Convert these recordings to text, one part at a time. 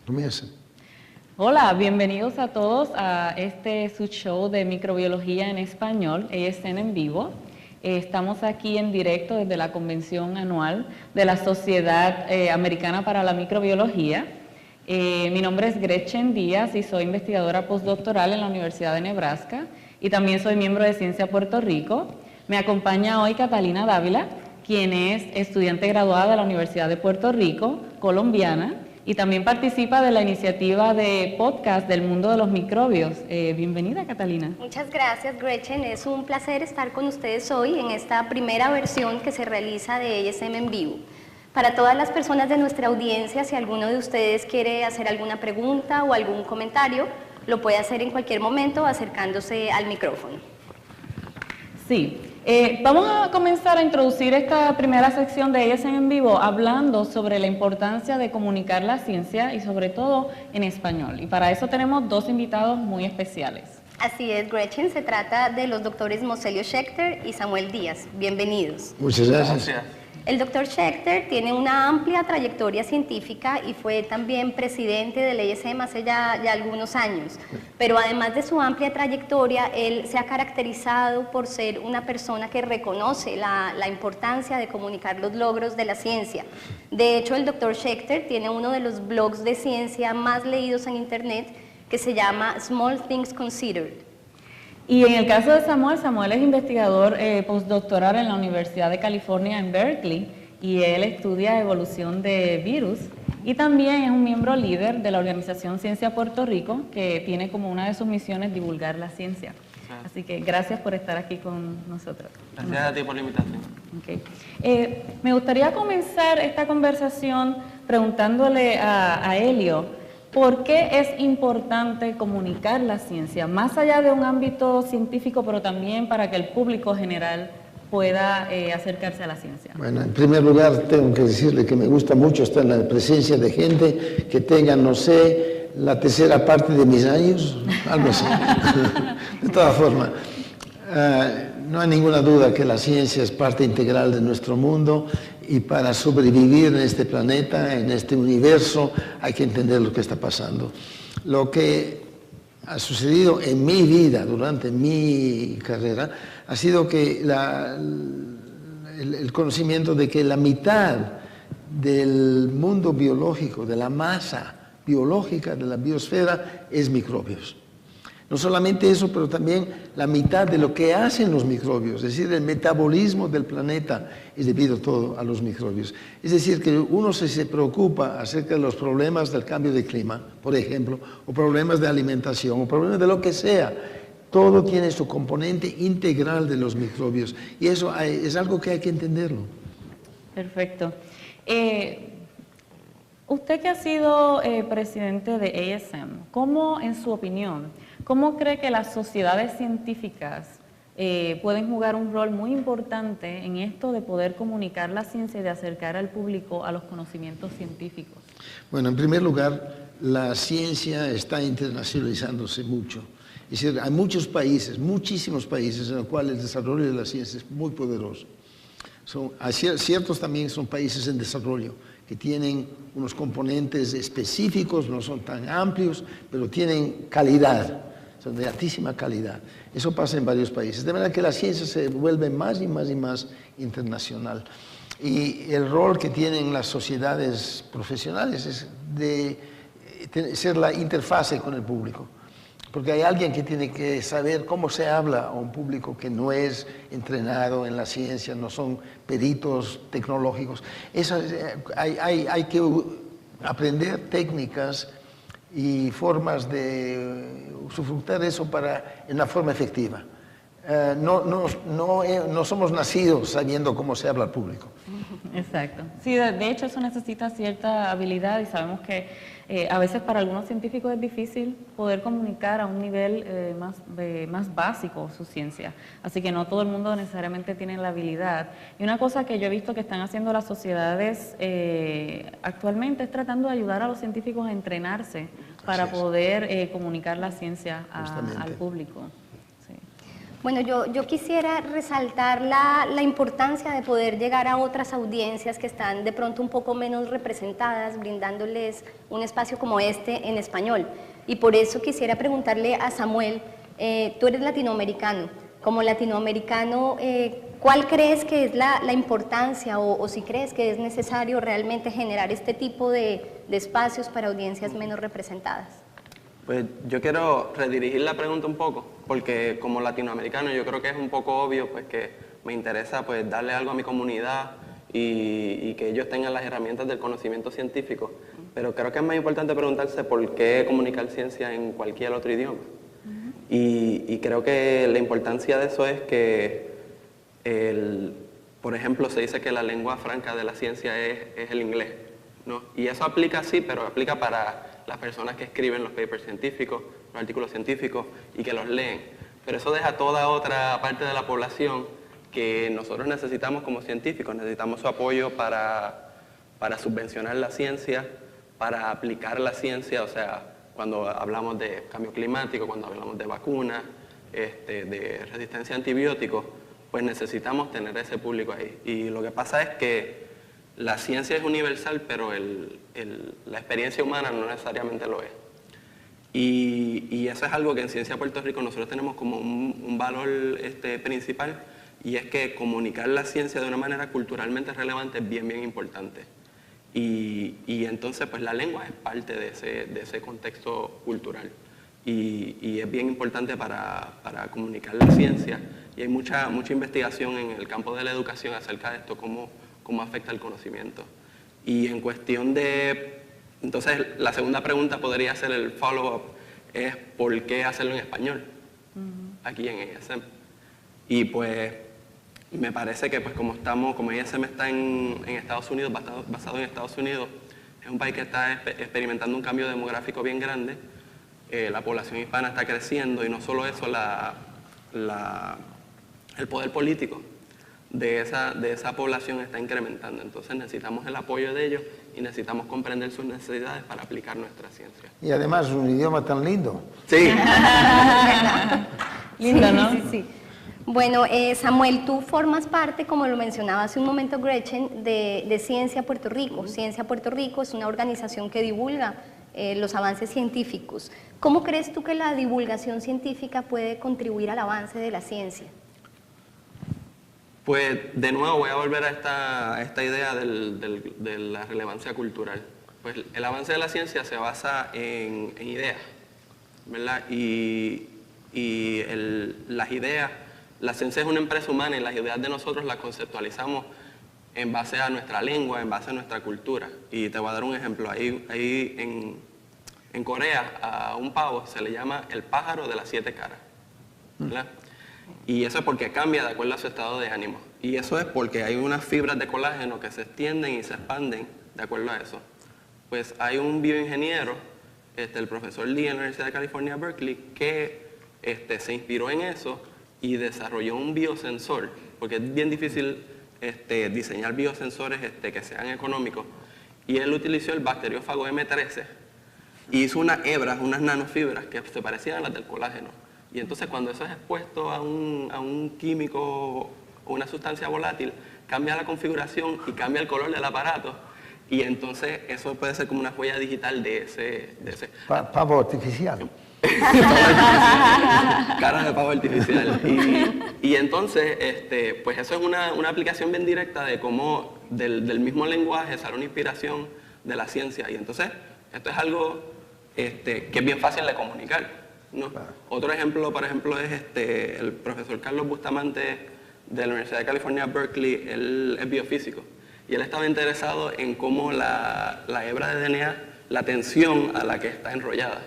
Comienza. Hola, bienvenidos a todos a su show de microbiología en español, ASN en vivo. Estamos aquí en directo desde la convención anual de la Sociedad Americana para la Microbiología. Mi nombre es Gretchen Díaz y soy investigadora postdoctoral en la Universidad de Nebraska y también soy miembro de Ciencia Puerto Rico. Me acompaña hoy Catalina Dávila, quien es estudiante graduada de la Universidad de Puerto Rico, colombiana, y también participa de la iniciativa de podcast del mundo de los microbios. Bienvenida, Catalina. Muchas gracias, Gretchen. Es un placer estar con ustedes hoy en esta primera versión que se realiza de ASM en vivo. Para todas las personas de nuestra audiencia, si alguno de ustedes quiere hacer alguna pregunta o algún comentario, lo puede hacer en cualquier momento acercándose al micrófono. Sí. Vamos a comenzar a introducir esta primera sección de ASM en vivo hablando sobre la importancia de comunicar la ciencia y sobre todo en español. Y para eso tenemos dos invitados muy especiales. Así es, Gretchen. Se trata de los doctores Moselio Schechter y Samuel Díaz. Bienvenidos. Muchas gracias. El doctor Schechter tiene una amplia trayectoria científica y fue también presidente del ASM hace ya algunos años. Pero además de su amplia trayectoria, él se ha caracterizado por ser una persona que reconoce la importancia de comunicar los logros de la ciencia. De hecho, el doctor Schechter tiene uno de los blogs de ciencia más leídos en Internet que se llama Small Things Considered. Y en el caso de Samuel es investigador postdoctoral en la Universidad de California en Berkeley y él estudia evolución de virus y también es un miembro líder de la organización Ciencia Puerto Rico que tiene como una de sus misiones divulgar la ciencia. Así que gracias por estar aquí con nosotros. Gracias a ti por la invitación. Okay. Me gustaría comenzar esta conversación preguntándole a Helio, ¿por qué es importante comunicar la ciencia, más allá de un ámbito científico, pero también para que el público general pueda acercarse a la ciencia? Bueno, en primer lugar tengo que decirle que me gusta mucho estar en la presencia de gente que tenga, no sé, la tercera parte de mis años, algo así. De todas formas, no hay ninguna duda que la ciencia es parte integral de nuestro mundo y para sobrevivir en este planeta, en este universo, hay que entender lo que está pasando. Lo que ha sucedido en mi vida, durante mi carrera, ha sido que el conocimiento de que la mitad del mundo biológico, de la masa biológica de la biosfera, es microbios. No solamente eso, pero también la mitad de lo que hacen los microbios, es decir, el metabolismo del planeta es debido todo a los microbios. Es decir, que uno se preocupa acerca de los problemas del cambio de clima, por ejemplo, o problemas de alimentación, o problemas de lo que sea. Todo tiene su componente integral de los microbios y eso es algo que hay que entenderlo. Perfecto. Usted que ha sido presidente de ASM, ¿cómo, en su opinión, cómo cree que las sociedades científicas pueden jugar un rol muy importante en esto de poder comunicar la ciencia y de acercar al público a los conocimientos científicos? Bueno, en primer lugar, la ciencia está internacionalizándose mucho. Es decir, hay muchos países, muchísimos países en los cuales el desarrollo de la ciencia es muy poderoso. Ciertos también son países en desarrollo que tienen unos componentes específicos, no son tan amplios, pero tienen calidad, son de altísima calidad. Eso pasa en varios países, de manera que la ciencia se vuelve más y más y más internacional. Y el rol que tienen las sociedades profesionales es de ser la interfase con el público. Porque hay alguien que tiene que saber cómo se habla a un público que no es entrenado en la ciencia, no son peritos tecnológicos. Hay que aprender técnicas y formas de usufructar eso en una forma efectiva. No somos nacidos sabiendo cómo se habla al público. Exacto. Sí, de hecho eso necesita cierta habilidad y sabemos que a veces para algunos científicos es difícil poder comunicar a un nivel más básico su ciencia. Así que no todo el mundo necesariamente tiene la habilidad. Y una cosa que yo he visto que están haciendo las sociedades actualmente es tratando de ayudar a los científicos a entrenarse para poder comunicar la ciencia al público. Bueno, yo quisiera resaltar la importancia de poder llegar a otras audiencias que están de pronto un poco menos representadas, brindándoles un espacio como este en español. Y por eso quisiera preguntarle a Samuel, tú eres latinoamericano, como latinoamericano, ¿cuál crees que es la importancia o si crees que es necesario realmente generar este tipo de espacios para audiencias menos representadas? Pues yo quiero redirigir la pregunta un poco, porque como latinoamericano yo creo que es un poco obvio pues que me interesa pues darle algo a mi comunidad y que ellos tengan las herramientas del conocimiento científico, pero creo que es más importante preguntarse por qué comunicar ciencia en cualquier otro idioma. Y creo que la importancia de eso es que, por ejemplo, se dice que la lengua franca de la ciencia es el inglés, ¿no? Y eso aplica sí, pero aplica para las personas que escriben los papers científicos, los artículos científicos y que los leen. Pero eso deja toda otra parte de la población que nosotros necesitamos como científicos, necesitamos su apoyo para subvencionar la ciencia, para aplicar la ciencia, o sea, cuando hablamos de cambio climático, cuando hablamos de vacunas, de resistencia a antibióticos, pues necesitamos tener ese público ahí. Y lo que pasa es que la ciencia es universal, pero la experiencia humana no necesariamente lo es. Y eso es algo que en Ciencia Puerto Rico nosotros tenemos como un valor principal, y es que comunicar la ciencia de una manera culturalmente relevante es bien, bien importante. Y entonces pues la lengua es parte de ese contexto cultural. Y es bien importante para comunicar la ciencia. Y hay mucha investigación en el campo de la educación acerca de esto, cómo afecta el conocimiento. Y en cuestión de... Entonces, la segunda pregunta podría ser el follow-up, es ¿por qué hacerlo en español? Aquí en ISM. Y pues, me parece que pues como ISM está en Estados Unidos, basado en Estados Unidos, es un país que está experimentando un cambio demográfico bien grande, la población hispana está creciendo y no solo eso, el poder político de esa población está incrementando. Entonces necesitamos el apoyo de ellos y necesitamos comprender sus necesidades para aplicar nuestra ciencia. Y además es un idioma tan lindo. Sí. Lindo, ¿no? Sí. Bueno, Samuel, tú formas parte, como lo mencionaba hace un momento Gretchen, de Ciencia Puerto Rico. Ciencia Puerto Rico es una organización que divulga los avances científicos. ¿Cómo crees tú que la divulgación científica puede contribuir al avance de la ciencia? Pues de nuevo voy a volver a esta idea de la relevancia cultural. Pues el avance de la ciencia se basa en ideas, ¿verdad? Y las ideas, la ciencia es una empresa humana y las ideas de nosotros las conceptualizamos en base a nuestra lengua, en base a nuestra cultura. Y te voy a dar un ejemplo. Ahí en Corea a un pavo se le llama el pájaro de las 7 caras, ¿verdad? Y eso es porque cambia de acuerdo a su estado de ánimo. Y eso es porque hay unas fibras de colágeno que se extienden y se expanden de acuerdo a eso. Pues hay un bioingeniero, el profesor Lee en la Universidad de California, Berkeley, que se inspiró en eso y desarrolló un biosensor, porque es bien difícil diseñar biosensores que sean económicos. Y él utilizó el bacteriófago M13 y hizo unas hebras, unas nanofibras que se parecían a las del colágeno. Y entonces cuando eso es expuesto a un químico o una sustancia volátil, cambia la configuración y cambia el color del aparato. Y entonces eso puede ser como una huella digital de ese... Pavo artificial. Cara de pavo artificial. Y entonces, pues eso es una aplicación bien directa de cómo del mismo lenguaje sale una inspiración de la ciencia. Y entonces, esto es algo que es bien fácil de comunicar, ¿no? Otro ejemplo, por ejemplo, es el profesor Carlos Bustamante de la Universidad de California, Berkeley. Él es biofísico y él estaba interesado en cómo la hebra de DNA, la tensión a la que está enrollada.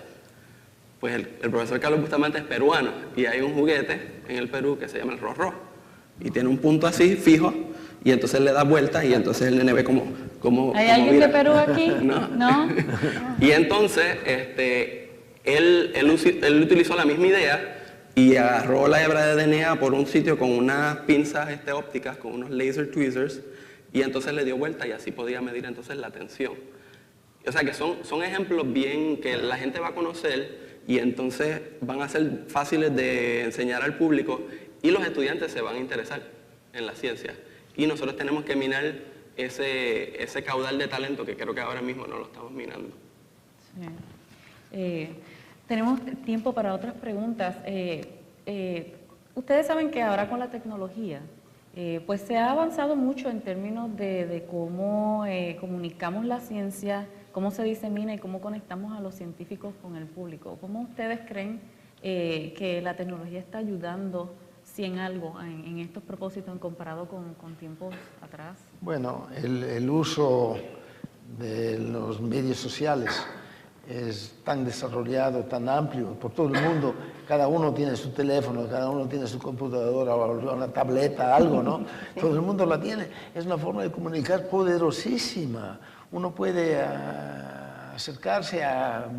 Pues el profesor Carlos Bustamante es peruano y hay un juguete en el Perú que se llama el Rorró y tiene un punto así fijo y entonces le da vueltas y entonces el nene ve como ¿Hay alguien mira. de Perú aquí? No. Y entonces él utilizó la misma idea y agarró la hebra de DNA por un sitio con unas pinzas ópticas, con unos laser tweezers, y entonces le dio vuelta y así podía medir entonces la tensión. O sea que son ejemplos bien que la gente va a conocer y entonces van a ser fáciles de enseñar al público y los estudiantes se van a interesar en la ciencia. Y nosotros tenemos que minar ese caudal de talento que creo que ahora mismo no lo estamos minando. Sí. Tenemos tiempo para otras preguntas. Ustedes saben que ahora con la tecnología, pues se ha avanzado mucho en términos de cómo comunicamos la ciencia, cómo se disemina y cómo conectamos a los científicos con el público. ¿Cómo ustedes creen que la tecnología está ayudando, si en algo, en estos propósitos comparado con tiempos atrás? Bueno, el uso de los medios sociales es tan desarrollado, tan amplio por todo el mundo. Cada uno tiene su teléfono, cada uno tiene su computadora o una tableta, algo, ¿no? Todo el mundo la tiene. Es una forma de comunicar poderosísima. Uno puede acercarse a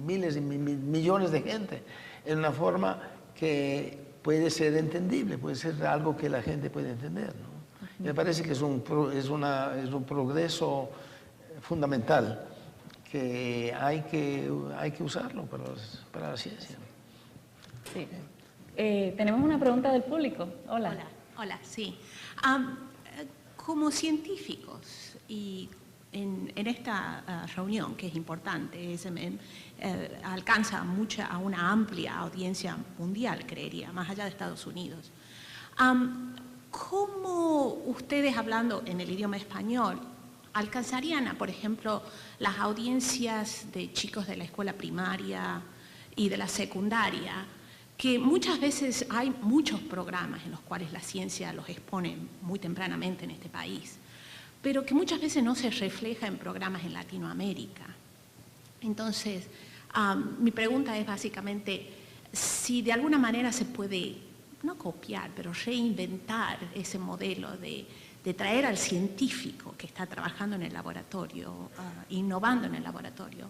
miles y millones de gente en una forma que puede ser entendible, puede ser algo que la gente puede entender, ¿no? Me parece que es un progreso fundamental que hay que usarlo para la ciencia. Sí. Tenemos una pregunta del público. Hola. Hola, sí. Como científicos y en esta reunión, que es importante, alcanza a una amplia audiencia mundial, creería, más allá de Estados Unidos. ¿Cómo ustedes, hablando en el idioma español, alcanzarían, por ejemplo, las audiencias de chicos de la escuela primaria y de la secundaria, que muchas veces hay muchos programas en los cuales la ciencia los expone muy tempranamente en este país, pero que muchas veces no se refleja en programas en Latinoamérica? Entonces, mi pregunta es básicamente si de alguna manera se puede, no copiar, pero reinventar ese modelo de traer al científico que está trabajando en el laboratorio, innovando en el laboratorio,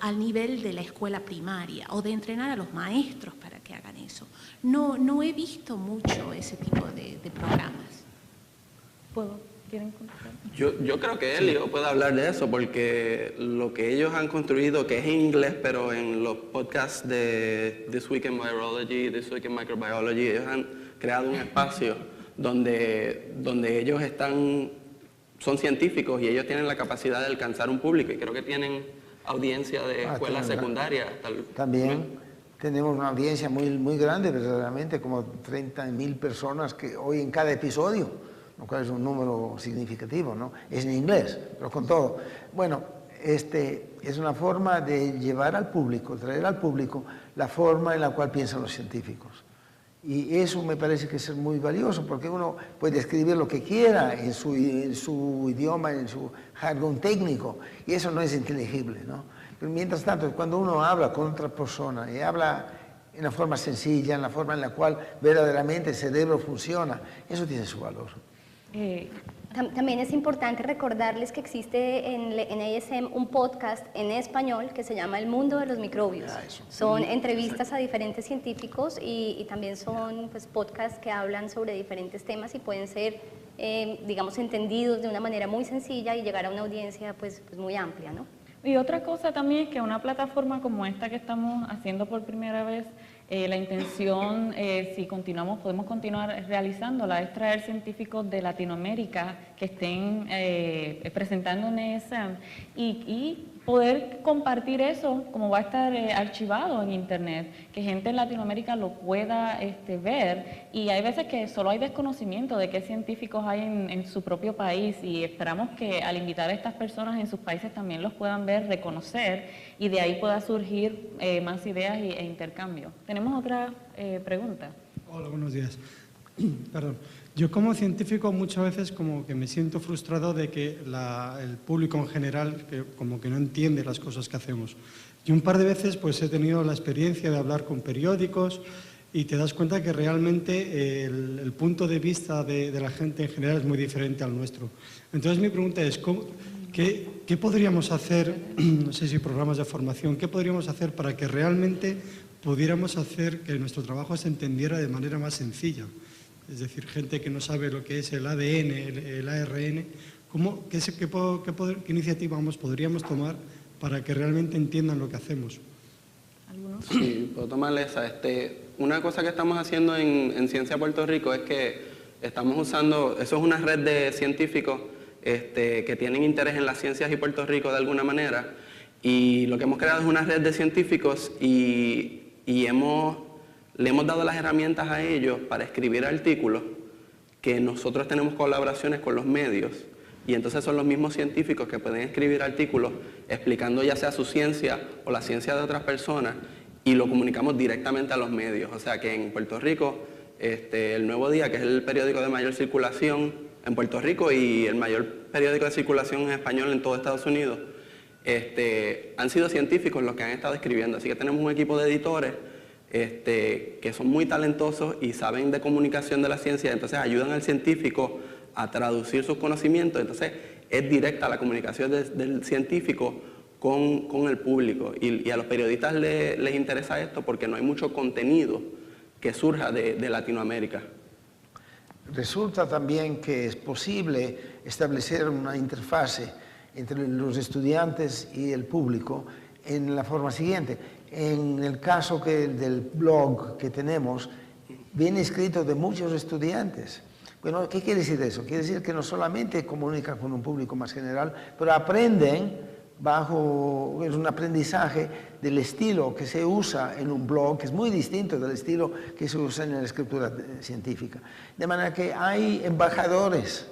al nivel de la escuela primaria, o de entrenar a los maestros para que hagan eso. No he visto mucho ese tipo de programas. ¿Quieren contestar? Yo creo que Elio puede hablar de eso, porque lo que ellos han construido, que es en inglés, pero en los podcasts de This Week in Virology, This Week in Microbiology, ellos han creado un espacio donde ellos son científicos y ellos tienen la capacidad de alcanzar un público, y creo que tienen audiencia de escuela secundaria. También tenemos una audiencia muy grande, verdaderamente, como 30.000 personas que oyen cada episodio, lo cual es un número significativo, ¿no? Es en inglés, pero con todo. Bueno, es una forma de llevar al público, traer al público la forma en la cual piensan los científicos. Y eso me parece que es muy valioso, porque uno puede escribir lo que quiera en su idioma, en su jargón técnico, y eso no es inteligible, ¿no? Pero mientras tanto, cuando uno habla con otra persona y habla en una forma sencilla, en la forma en la cual verdaderamente el cerebro funciona, eso tiene su valor. También es importante recordarles que existe en ASM un podcast en español que se llama El Mundo de los Microbios. Son entrevistas a diferentes científicos y también son, pues, podcasts que hablan sobre diferentes temas y pueden ser, digamos, entendidos de una manera muy sencilla y llegar a una audiencia pues muy amplia, ¿no? Y otra cosa también es que una plataforma como esta que estamos haciendo por primera vez, la intención, si podemos continuar realizándola, es traer científicos de Latinoamérica que estén presentando en ESM y poder compartir eso, como va a estar archivado en internet, que gente en Latinoamérica lo pueda ver, y hay veces que solo hay desconocimiento de qué científicos hay en su propio país, y esperamos que al invitar a estas personas en sus países también los puedan ver, reconocer, y de ahí pueda surgir más ideas e intercambio. ¿Tenemos otra pregunta? Hola, buenos días. Perdón. Yo como científico muchas veces como que me siento frustrado de que el público en general como que no entiende las cosas que hacemos. Y un par de veces pues he tenido la experiencia de hablar con periódicos y te das cuenta que realmente el punto de vista de la gente en general es muy diferente al nuestro. Entonces mi pregunta es, ¿qué podríamos hacer, no sé si programas de formación, qué podríamos hacer para que realmente pudiéramos hacer que nuestro trabajo se entendiera de manera más sencilla? Es decir, gente que no sabe lo que es el ADN, el ARN, ¿qué iniciativa podríamos tomar para que realmente entiendan lo que hacemos? ¿Algunos? Sí, puedo tomarle esa. una cosa que estamos haciendo en Ciencia Puerto Rico es que estamos usando, eso es una red de científicos que tienen interés en las ciencias y Puerto Rico de alguna manera, y lo que hemos creado es una red de científicos y le hemos dado las herramientas a ellos para escribir artículos, que nosotros tenemos colaboraciones con los medios, y entonces son los mismos científicos que pueden escribir artículos explicando ya sea su ciencia o la ciencia de otras personas, y lo comunicamos directamente a los medios. O sea que en Puerto Rico, el Nuevo Día, que es el periódico de mayor circulación en Puerto Rico y el mayor periódico de circulación en español en todo Estados Unidos, han sido científicos los que han estado escribiendo. Así que tenemos un equipo de editores que son muy talentosos y saben de comunicación de la ciencia, entonces ayudan al científico a traducir sus conocimientos. Entonces es directa la comunicación del científico con el público, y a los periodistas les interesa esto porque no hay mucho contenido que surja de Latinoamérica. Resulta también que es posible establecer una interfase entre los estudiantes y el público en la forma siguiente. En el caso del blog que tenemos, viene escrito de muchos estudiantes. Bueno, ¿qué quiere decir eso? Quiere decir que no solamente comunican con un público más general, pero aprenden es un aprendizaje del estilo que se usa en un blog, que es muy distinto del estilo que se usa en la escritura científica. De manera que hay embajadores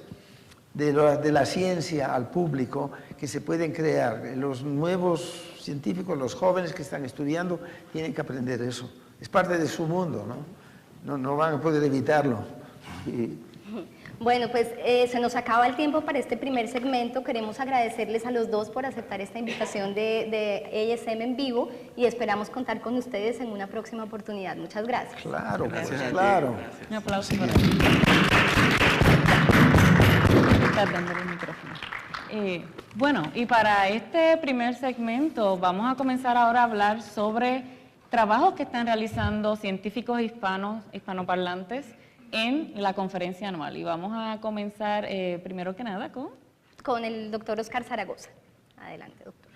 de la ciencia al público que se pueden crear. Los nuevos científicos, los jóvenes que están estudiando, tienen que aprender eso. Es parte de su mundo, ¿no? No van a poder evitarlo. Bueno, pues se nos acaba el tiempo para este primer segmento. Queremos agradecerles a los dos por aceptar esta invitación de ASM en vivo, y esperamos contar con ustedes en una próxima oportunidad. Muchas gracias. Claro, Gracias a ti. claro. Un aplauso para Estás dándole el micrófono. Bueno, y para este primer segmento vamos a comenzar ahora a hablar sobre trabajos que están realizando científicos hispanoparlantes en la conferencia anual. Y vamos a comenzar primero que nada con el doctor Oscar Zaragoza. Adelante, doctor.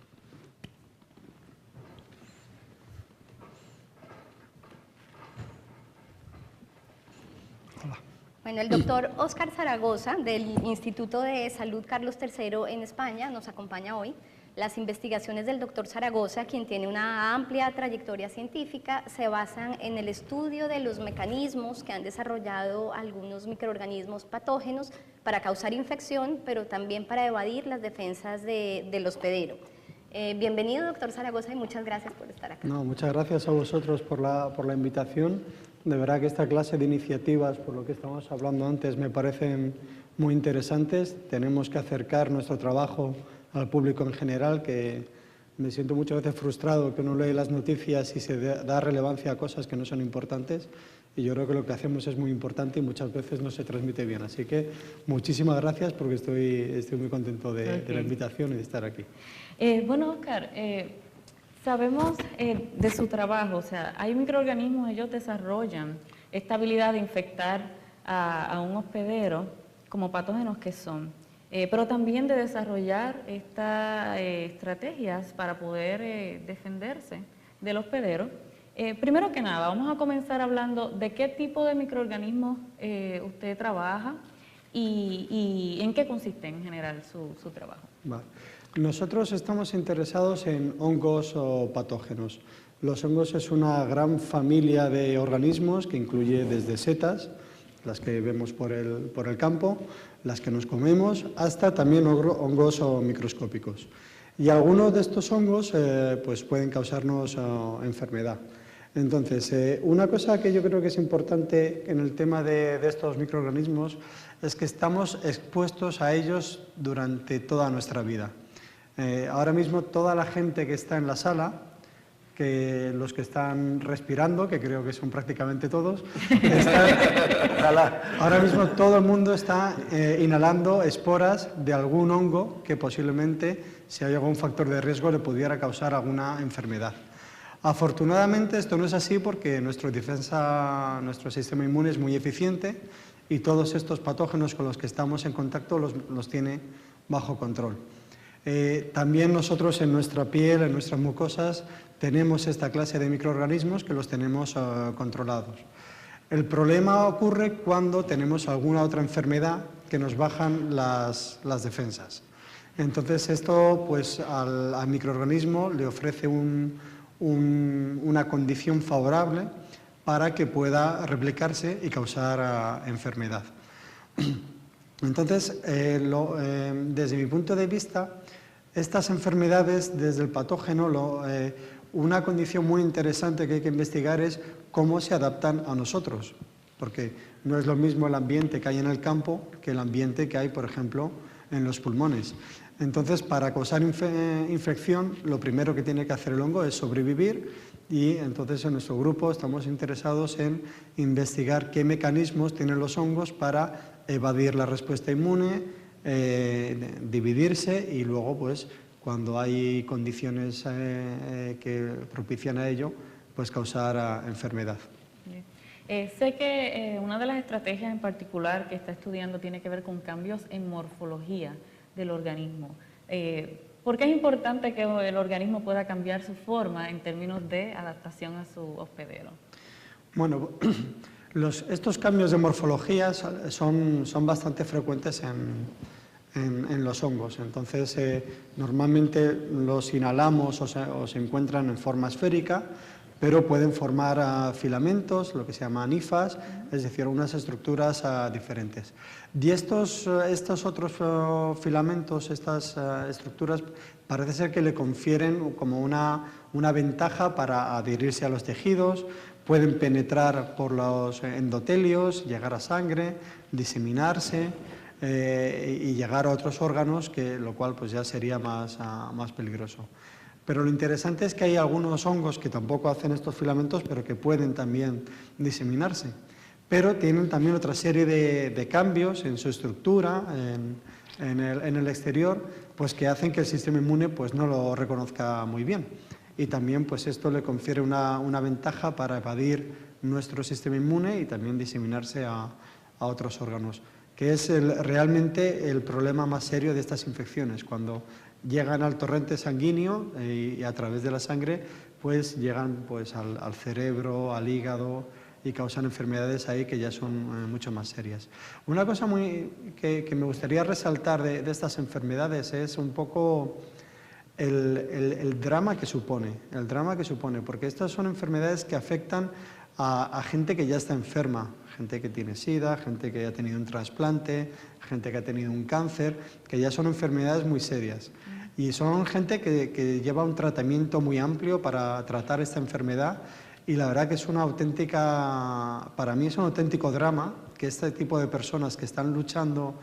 Bueno, el doctor Oscar Zaragoza, del Instituto de Salud Carlos III en España, nos acompaña hoy. Las investigaciones del doctor Zaragoza, quien tiene una amplia trayectoria científica, se basan en el estudio de los mecanismos que han desarrollado algunos microorganismos patógenos para causar infección, pero también para evadir las defensas del hospedero. Bienvenido, doctor Zaragoza, y muchas gracias por estar acá. No, muchas gracias a vosotros por la invitación. De verdad que esta clase de iniciativas, por lo que estábamos hablando antes, me parecen muy interesantes. Tenemos que acercar nuestro trabajo al público en general, que me siento muchas veces frustrado que uno lee las noticias y se da relevancia a cosas que no son importantes, y yo creo que lo que hacemos es muy importante y muchas veces no se transmite bien. Así que muchísimas gracias, porque estoy muy contento de la invitación y de estar aquí. Bueno, Oscar, sabemos de su trabajo, o sea, hay microorganismos, ellos desarrollan esta habilidad de infectar a un hospedero como patógenos que son. Pero también de desarrollar estas estrategias para poder defenderse del hospedero. Primero que nada, vamos a comenzar hablando de qué tipo de microorganismos usted trabaja y en qué consiste en general su trabajo. Vale. Nosotros estamos interesados en hongos o patógenos. Los hongos es una gran familia de organismos que incluye desde setas, las que vemos por el campo, las que nos comemos, hasta también hongos o microscópicos. Y algunos de estos hongos pues pueden causarnos enfermedad. Entonces, una cosa que yo creo que es importante en el tema de estos microorganismos es que estamos expuestos a ellos durante toda nuestra vida. Ahora mismo toda la gente que está en la sala, que los que están respirando, que creo que son prácticamente todos, ahora mismo todo el mundo está inhalando esporas de algún hongo que posiblemente, si hay algún factor de riesgo, le pudiera causar alguna enfermedad. Afortunadamente esto no es así, porque nuestro sistema inmune es muy eficiente y todos estos patógenos con los que estamos en contacto los tiene bajo control. También nosotros en nuestra piel, en nuestras mucosas, tenemos esta clase de microorganismos que los tenemos controlados. El problema ocurre cuando tenemos alguna otra enfermedad que nos bajan las defensas. Entonces esto pues, al microorganismo le ofrece una condición favorable para que pueda replicarse y causar enfermedad. Entonces, desde mi punto de vista, estas enfermedades, desde el patógeno, una condición muy interesante que hay que investigar es cómo se adaptan a nosotros, porque no es lo mismo el ambiente que hay en el campo que el ambiente que hay, por ejemplo, en los pulmones. Entonces, para causar infección, lo primero que tiene que hacer el hongo es sobrevivir, y entonces en nuestro grupo estamos interesados en investigar qué mecanismos tienen los hongos para evadir la respuesta inmune, dividirse y luego, pues, cuando hay condiciones que propician a ello, pues causar enfermedad. Sé que una de las estrategias en particular que está estudiando tiene que ver con cambios en morfología del organismo. ¿Por qué es importante que el organismo pueda cambiar su forma en términos de adaptación a su hospedero? Bueno, estos cambios de morfología son bastante frecuentes en los hongos. Entonces, normalmente los inhalamos o se encuentran en forma esférica, pero pueden formar filamentos, lo que se llama nifas, es decir, unas estructuras diferentes. Y estos otros filamentos, estas estructuras, parece ser que le confieren como una ventaja para adherirse a los tejidos, pueden penetrar por los endotelios, llegar a sangre, diseminarse y llegar a otros órganos, lo cual pues ya sería más peligroso. Pero lo interesante es que hay algunos hongos que tampoco hacen estos filamentos, pero que pueden también diseminarse. Pero tienen también otra serie de cambios en su estructura, en el exterior, pues que hacen que el sistema inmune pues no lo reconozca muy bien. Y también pues esto le confiere una ventaja para evadir nuestro sistema inmune y también diseminarse a otros órganos, que es realmente el problema más serio de estas infecciones, cuando llegan al torrente sanguíneo y a través de la sangre pues llegan pues al cerebro, al hígado, y causan enfermedades ahí que ya son mucho más serias. Una cosa que me gustaría resaltar de estas enfermedades es un poco el drama que supone, porque estas son enfermedades que afectan a gente que ya está enferma, gente que tiene SIDA, gente que ha tenido un trasplante, gente que ha tenido un cáncer, que ya son enfermedades muy serias. Y son gente que lleva un tratamiento muy amplio para tratar esta enfermedad, y la verdad que es para mí es un auténtico drama que este tipo de personas que están luchando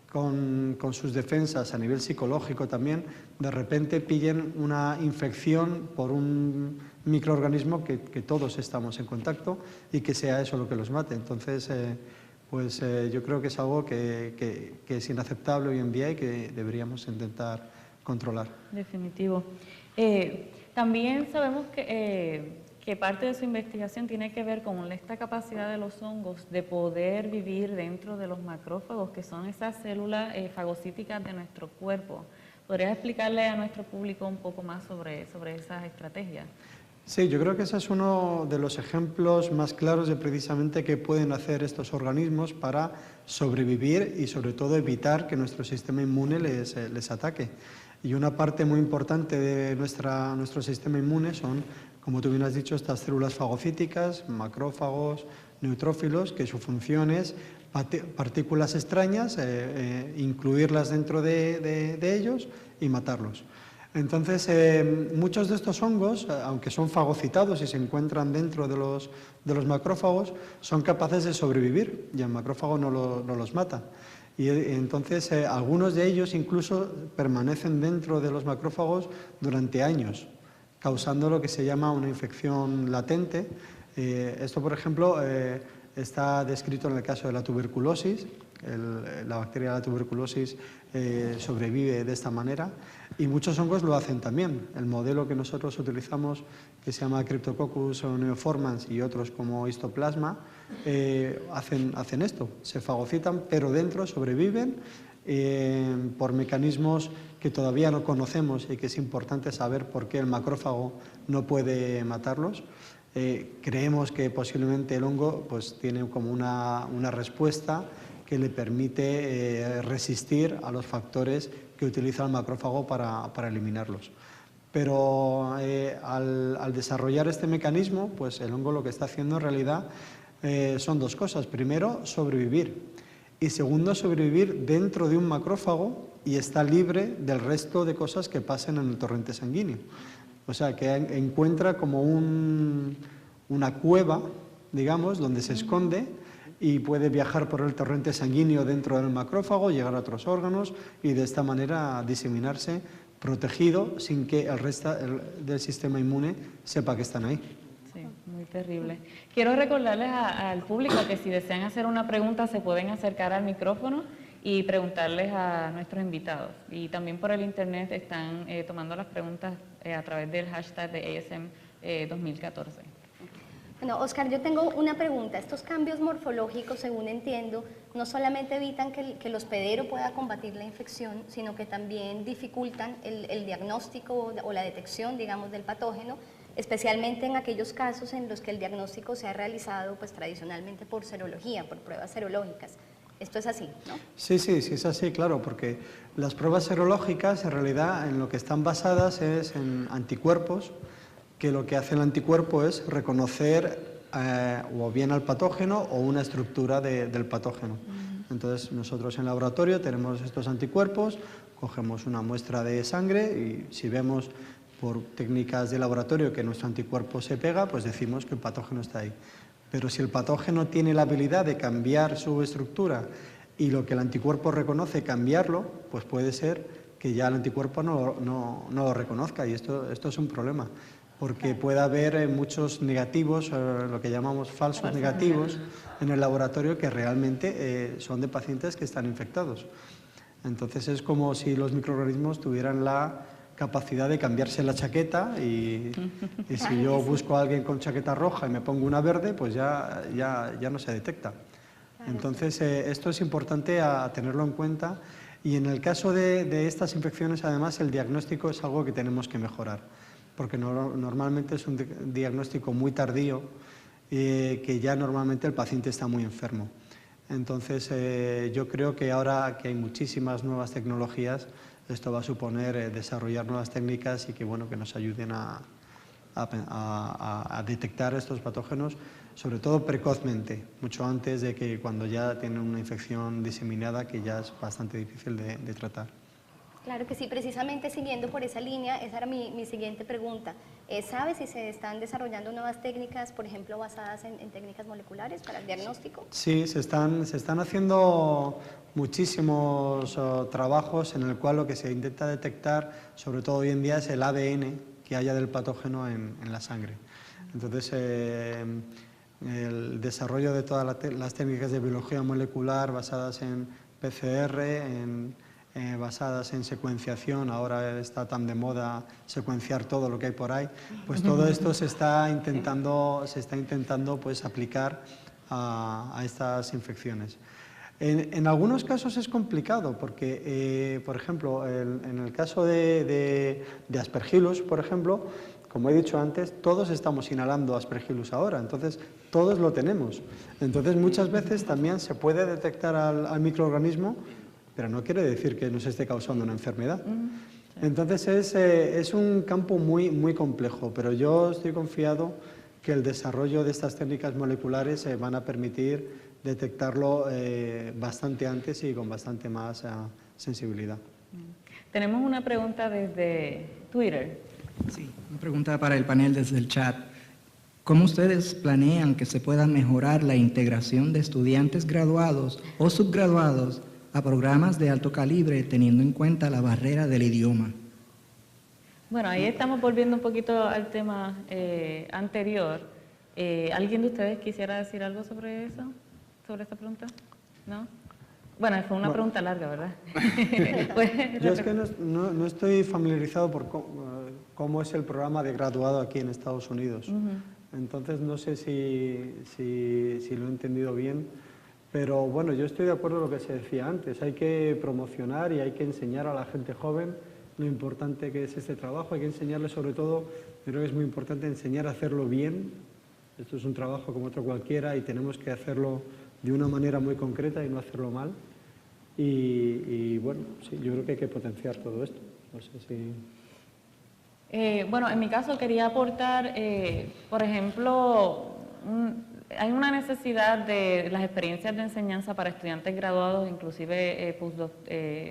con sus defensas a nivel psicológico también, de repente pillen una infección por un microorganismo que todos estamos en contacto, y que sea eso lo que los mate. Entonces, yo creo que es algo que es inaceptable hoy en día y que deberíamos intentar controlar. Definitivo. También sabemos que parte de su investigación tiene que ver con esta capacidad de los hongos de poder vivir dentro de los macrófagos, que son esas células fagocíticas de nuestro cuerpo. ¿Podrías explicarle a nuestro público un poco más sobre esas estrategias? Sí, yo creo que ese es uno de los ejemplos más claros de precisamente qué pueden hacer estos organismos para sobrevivir y sobre todo evitar que nuestro sistema inmune les ataque. Y una parte muy importante de nuestro sistema inmune son, como tú bien has dicho, estas células fagocíticas, macrófagos, neutrófilos, que su función es partículas extrañas, incluirlas dentro de ellos y matarlos. Entonces, muchos de estos hongos, aunque son fagocitados y se encuentran dentro de los macrófagos, son capaces de sobrevivir y el macrófago no los mata. Y entonces algunos de ellos incluso permanecen dentro de los macrófagos durante años, causando lo que se llama una infección latente. Esto, por ejemplo, está descrito en el caso de la tuberculosis. La bacteria de la tuberculosis sobrevive de esta manera, y muchos hongos lo hacen también. El modelo que nosotros utilizamos, que se llama Cryptococcus neoformans y otros como Histoplasma, hacen esto, se fagocitan, pero dentro sobreviven por mecanismos que todavía no conocemos y que es importante saber por qué el macrófago no puede matarlos. Creemos que posiblemente el hongo pues, tiene como una respuesta que le permite resistir a los factores que utiliza el macrófago para eliminarlos. Pero al desarrollar este mecanismo, pues el hongo lo que está haciendo en realidad son dos cosas. Primero, sobrevivir. Y segundo, sobrevivir dentro de un macrófago y está libre del resto de cosas que pasen en el torrente sanguíneo. O sea, que encuentra como una cueva, digamos, donde se esconde y puede viajar por el torrente sanguíneo dentro del macrófago, llegar a otros órganos y de esta manera diseminarse protegido sin que el resto del sistema inmune sepa que están ahí. Sí, muy terrible. Quiero recordarles al público que si desean hacer una pregunta se pueden acercar al micrófono y preguntarles a nuestros invitados. Y también por el internet están tomando las preguntas a través del hashtag de ASM 2014. Bueno, Oscar, yo tengo una pregunta. Estos cambios morfológicos, según entiendo, no solamente evitan que el hospedero pueda combatir la infección, sino que también dificultan el diagnóstico o la detección, digamos, del patógeno, especialmente en aquellos casos en los que el diagnóstico se ha realizado pues, tradicionalmente por serología, por pruebas serológicas. Esto es así, ¿no? Sí, es así, claro, porque las pruebas serológicas en realidad en lo que están basadas es en anticuerpos, que lo que hace el anticuerpo es reconocer o bien al patógeno o una estructura del patógeno. Entonces nosotros en laboratorio tenemos estos anticuerpos, cogemos una muestra de sangre y si vemos por técnicas de laboratorio que nuestro anticuerpo se pega, pues decimos que el patógeno está ahí. Pero si el patógeno tiene la habilidad de cambiar su estructura y lo que el anticuerpo reconoce cambiarlo, pues puede ser que ya el anticuerpo no lo reconozca y esto es un problema. Porque puede haber muchos negativos, lo que llamamos falsos negativos, en el laboratorio que realmente son de pacientes que están infectados. Entonces es como si los microorganismos tuvieran la capacidad de cambiarse la chaqueta y si yo busco a alguien con chaqueta roja y me pongo una verde, pues ya no se detecta. Entonces esto es importante a tenerlo en cuenta y en el caso de estas infecciones además el diagnóstico es algo que tenemos que mejorar. Porque normalmente es un diagnóstico muy tardío que ya normalmente el paciente está muy enfermo. Entonces yo creo que ahora que hay muchísimas nuevas tecnologías, esto va a suponer desarrollar nuevas técnicas y que, bueno, que nos ayuden a detectar estos patógenos, sobre todo precozmente, mucho antes de que cuando ya tienen una infección diseminada que ya es bastante difícil de tratar. Claro que sí, precisamente siguiendo por esa línea, esa era mi siguiente pregunta. ¿Sabe si se están desarrollando nuevas técnicas, por ejemplo, basadas en técnicas moleculares para el diagnóstico? Sí, se están haciendo muchísimos trabajos en el cual lo que se intenta detectar, sobre todo hoy en día, es el ADN que haya del patógeno en la sangre. Entonces, el desarrollo de todas las técnicas de biología molecular basadas en PCR, basadas en secuenciación, ahora está tan de moda secuenciar todo lo que hay por ahí, pues todo esto se está intentando pues, aplicar a estas infecciones. En algunos casos es complicado porque, por ejemplo, en el caso de Aspergillus, por ejemplo, como he dicho antes, todos estamos inhalando Aspergillus ahora, entonces todos lo tenemos. Entonces muchas veces también se puede detectar al microorganismo, pero no quiere decir que nos esté causando una enfermedad. Entonces es un campo muy complejo, pero yo estoy confiado que el desarrollo de estas técnicas moleculares van a permitir detectarlo bastante antes y con bastante más sensibilidad. Tenemos una pregunta desde Twitter. Sí, una pregunta para el panel desde el chat. ¿Cómo ustedes planean que se pueda mejorar la integración de estudiantes graduados o subgraduados a programas de alto calibre teniendo en cuenta la barrera del idioma? Bueno, ahí estamos volviendo un poquito al tema anterior. ¿Alguien de ustedes quisiera decir algo sobre eso? ¿Sobre esta pregunta? ¿No? Bueno, fue una pregunta larga, ¿verdad? Yo es que no estoy familiarizado por cómo es el programa de graduado aquí en Estados Unidos. Entonces no sé si lo he entendido bien. Pero bueno, yo estoy de acuerdo con lo que se decía antes, hay que promocionar y hay que enseñar a la gente joven lo importante que es este trabajo, hay que enseñarle sobre todo, creo que es muy importante enseñar a hacerlo bien. Esto es un trabajo como otro cualquiera y tenemos que hacerlo de una manera muy concreta y no hacerlo mal. Y bueno, sí, yo creo que hay que potenciar todo esto. No sé si... Bueno, en mi caso quería aportar, por ejemplo, hay una necesidad de las experiencias de enseñanza para estudiantes graduados, inclusive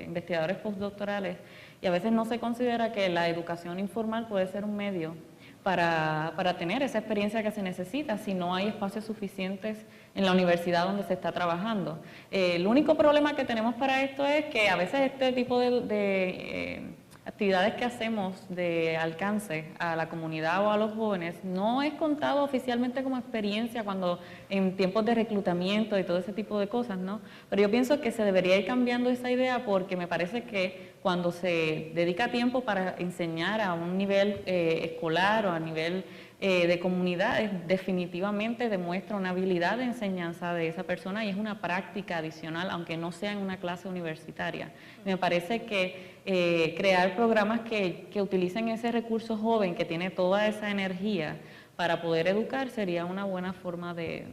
investigadores postdoctorales, y a veces no se considera que la educación informal puede ser un medio para tener esa experiencia que se necesita si no hay espacios suficientes en la universidad donde se está trabajando. El único problema que tenemos para esto es que a veces este tipo de actividades que hacemos de alcance a la comunidad o a los jóvenes no es contado oficialmente como experiencia cuando en tiempos de reclutamiento y todo ese tipo de cosas, ¿no? Pero yo pienso que se debería ir cambiando esa idea porque me parece que cuando se dedica tiempo para enseñar a un nivel escolar o a nivel de comunidad, definitivamente demuestra una habilidad de enseñanza de esa persona y es una práctica adicional, aunque no sea en una clase universitaria. Me parece que crear programas que utilicen ese recurso joven que tiene toda esa energía para poder educar sería una buena forma de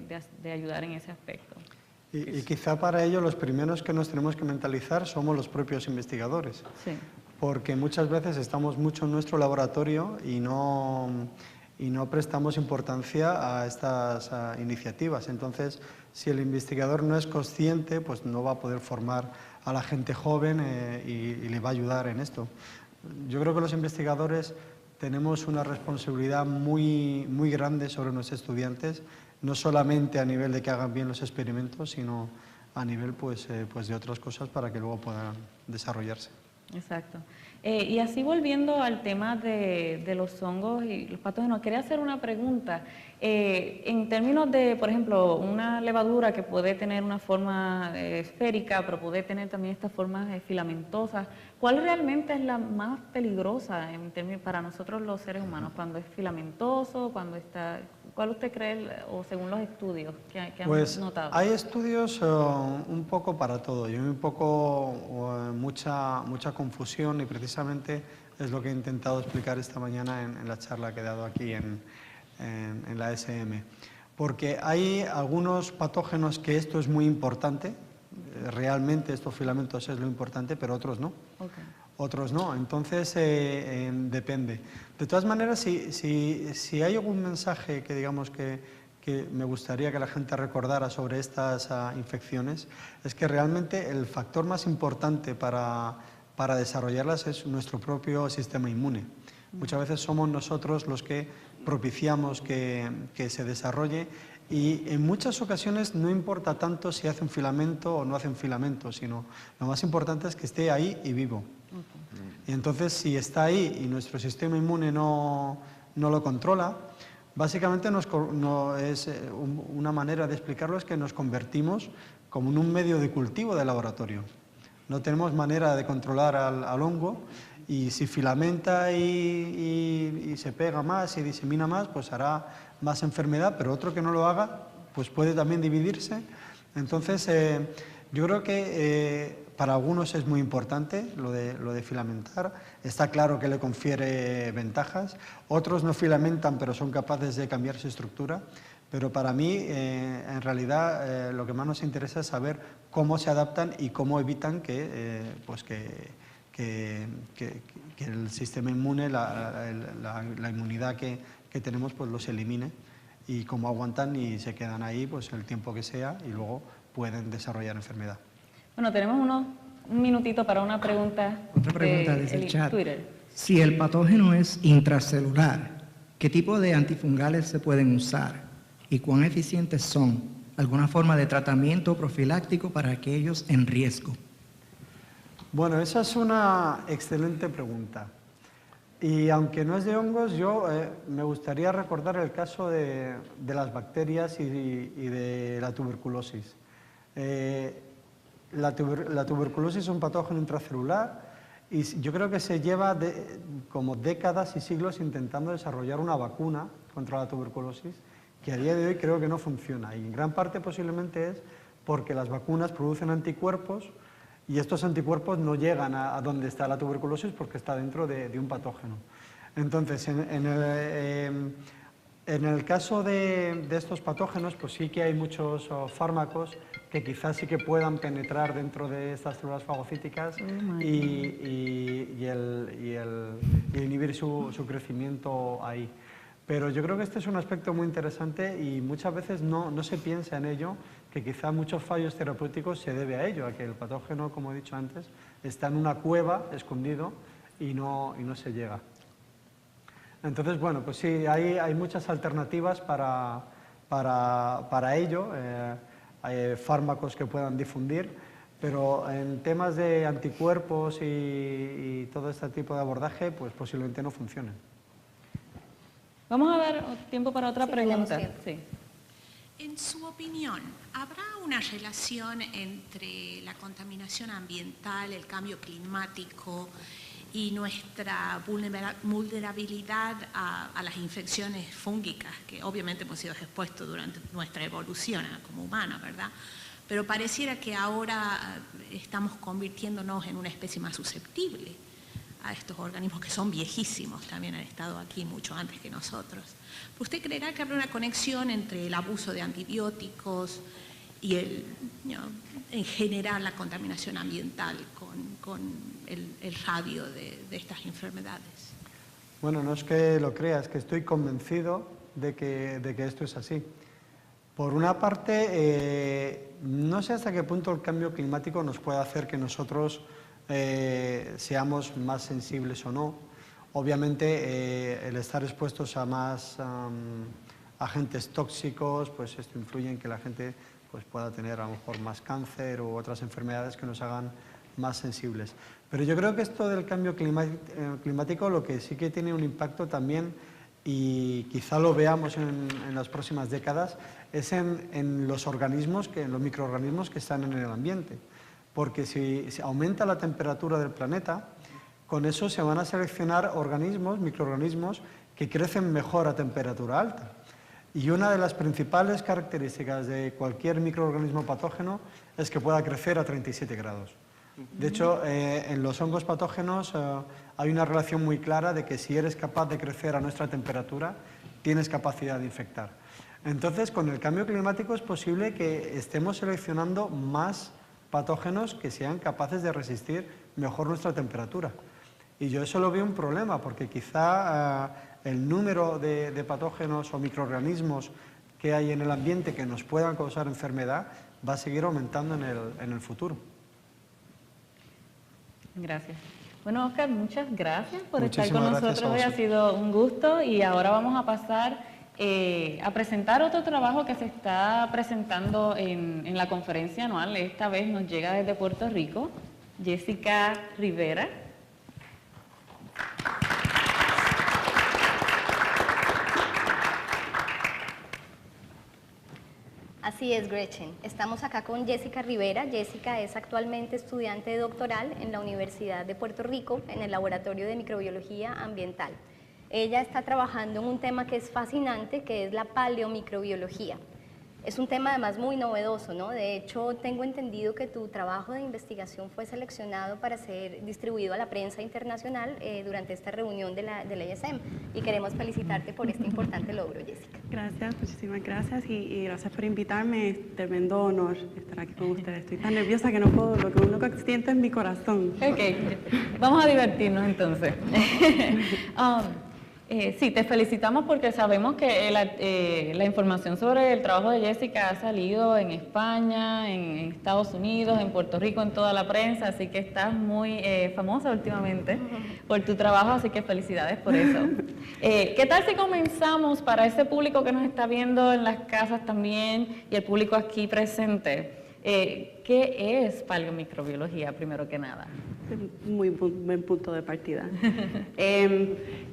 ayudar en ese aspecto. Y quizá para ello los primeros que nos tenemos que mentalizar somos los propios investigadores. Sí. Porque muchas veces estamos mucho en nuestro laboratorio y no prestamos importancia a estas iniciativas. Entonces, si el investigador no es consciente, pues no va a poder formar a la gente joven y le va a ayudar en esto. Yo creo que los investigadores tenemos una responsabilidad muy, muy grande sobre nuestros estudiantes, no solamente a nivel de que hagan bien los experimentos, sino a nivel pues de otras cosas para que luego puedan desarrollarse. Exacto. Y así volviendo al tema de los hongos y los patógenos, quería hacer una pregunta. En términos de, por ejemplo, una levadura que puede tener una forma esférica, pero puede tener también estas formas filamentosas, ¿cuál realmente es la más peligrosa en términos para nosotros los seres humanos? ¿Cuando es filamentoso? ¿Cuando está...? ¿Cuál usted cree, o según los estudios que han notado? Hay estudios un poco para todo. Yo un poco mucha confusión y precisamente es lo que he intentado explicar esta mañana en la charla que he dado aquí en la SM. Porque hay algunos patógenos que esto es muy importante, realmente estos filamentos es lo importante, pero otros no. Okay. Otros no, entonces depende. De todas maneras, si hay algún mensaje que digamos que me gustaría que la gente recordara sobre estas infecciones, es que realmente el factor más importante para desarrollarlas es nuestro propio sistema inmune. Muchas veces somos nosotros los que propiciamos que se desarrolle y en muchas ocasiones no importa tanto si hace un filamento o no hace un filamento, sino lo más importante es que esté ahí y vivo. Y entonces si está ahí y nuestro sistema inmune no lo controla, básicamente es una manera de explicarlo es que nos convertimos como en un medio de cultivo de laboratorio. No tenemos manera de controlar al hongo y si filamenta y se pega más y disemina más, pues hará más enfermedad, pero otro que no lo haga, pues puede también dividirse. Entonces, yo creo que para algunos es muy importante lo de filamentar. Está claro que le confiere ventajas. Otros no filamentan, pero son capaces de cambiar su estructura. Pero para mí, en realidad, lo que más nos interesa es saber cómo se adaptan y cómo evitan que el sistema inmune, la inmunidad que tenemos, pues los elimine y cómo aguantan y se quedan ahí pues el tiempo que sea y luego pueden desarrollar enfermedad. Bueno, tenemos un minutito para una pregunta. Otra pregunta desde el chat. Twitter. Si el patógeno es intracelular, ¿qué tipo de antifungales se pueden usar y cuán eficientes son? ¿Alguna forma de tratamiento profiláctico para aquellos en riesgo? Bueno, esa es una excelente pregunta. Y aunque no es de hongos, yo me gustaría recordar el caso de las bacterias y de la tuberculosis. La tuberculosis es un patógeno intracelular y yo creo que se lleva como décadas y siglos intentando desarrollar una vacuna contra la tuberculosis que a día de hoy creo que no funciona y en gran parte posiblemente es porque las vacunas producen anticuerpos y estos anticuerpos no llegan a donde está la tuberculosis porque está dentro de un patógeno. Entonces, en el caso de estos patógenos, pues sí que hay muchos fármacos que quizás sí que puedan penetrar dentro de estas células fagocíticas y inhibir su crecimiento ahí. Pero yo creo que este es un aspecto muy interesante y muchas veces no se piensa en ello, que quizá muchos fallos terapéuticos se debe a ello, a que el patógeno, como he dicho antes, está en una cueva escondido y no se llega. Entonces, bueno, pues sí, hay muchas alternativas para ello, hay fármacos que puedan difundir, pero en temas de anticuerpos y todo este tipo de abordaje, pues posiblemente no funcionen. Vamos a dar tiempo para otra pregunta. Sí. En su opinión, ¿habrá una relación entre la contaminación ambiental, el cambio climático y nuestra vulnerabilidad a las infecciones fúngicas, que obviamente hemos sido expuestos durante nuestra evolución como humanos, ¿verdad? Pero pareciera que ahora estamos convirtiéndonos en una especie más susceptible a estos organismos que son viejísimos, también han estado aquí mucho antes que nosotros. ¿Usted creerá que habrá una conexión entre el abuso de antibióticos y en general la contaminación ambiental con el radio de estas enfermedades? Bueno, no es que lo crea, es que estoy convencido de que esto es así. Por una parte, no sé hasta qué punto el cambio climático nos puede hacer que nosotros seamos más sensibles o no. Obviamente, el estar expuestos a más agentes tóxicos, pues esto influye en que la gente pues, pueda tener a lo mejor más cáncer u otras enfermedades que nos hagan más sensibles. Pero yo creo que esto del cambio climático lo que sí que tiene un impacto también, y quizá lo veamos en las próximas décadas, es en los organismos, en los microorganismos que están en el ambiente. Porque si aumenta la temperatura del planeta, con eso se van a seleccionar microorganismos que crecen mejor a temperatura alta. Y una de las principales características de cualquier microorganismo patógeno es que pueda crecer a 37 grados. De hecho, en los hongos patógenos hay una relación muy clara de que si eres capaz de crecer a nuestra temperatura, tienes capacidad de infectar. Entonces, con el cambio climático es posible que estemos seleccionando más patógenos que sean capaces de resistir mejor nuestra temperatura. Y yo eso lo veo un problema, porque quizá el número de patógenos o microorganismos que hay en el ambiente que nos puedan causar enfermedad va a seguir aumentando en el futuro. Gracias. Bueno, Óscar, muchas gracias por Muchísimas estar con gracias nosotros hoy. Ha sido un gusto y ahora vamos a pasar a presentar otro trabajo que se está presentando en la conferencia anual. Esta vez nos llega desde Puerto Rico, Jessica Rivera. Así es, Gretchen. Estamos acá con Jessica Rivera. Jessica es actualmente estudiante doctoral en la Universidad de Puerto Rico en el Laboratorio de Microbiología Ambiental. Ella está trabajando en un tema que es fascinante, que es la paleomicrobiología. Es un tema además muy novedoso, ¿no? De hecho, tengo entendido que tu trabajo de investigación fue seleccionado para ser distribuido a la prensa internacional durante esta reunión de la ISM, y queremos felicitarte por este importante logro, Jessica. Gracias, muchísimas gracias y gracias por invitarme. Es tremendo honor estar aquí con ustedes. Estoy tan nerviosa que no puedo, lo único que siento es mi corazón. Ok, vamos a divertirnos entonces. Sí, te felicitamos porque sabemos que la información sobre el trabajo de Jessica ha salido en España, en Estados Unidos, en Puerto Rico, en toda la prensa, así que estás muy famosa últimamente por tu trabajo, así que felicidades por eso. ¿Qué tal si comenzamos para ese público que nos está viendo en las casas también y el público aquí presente? ¿Qué es paleomicrobiología, primero que nada? Muy buen punto de partida.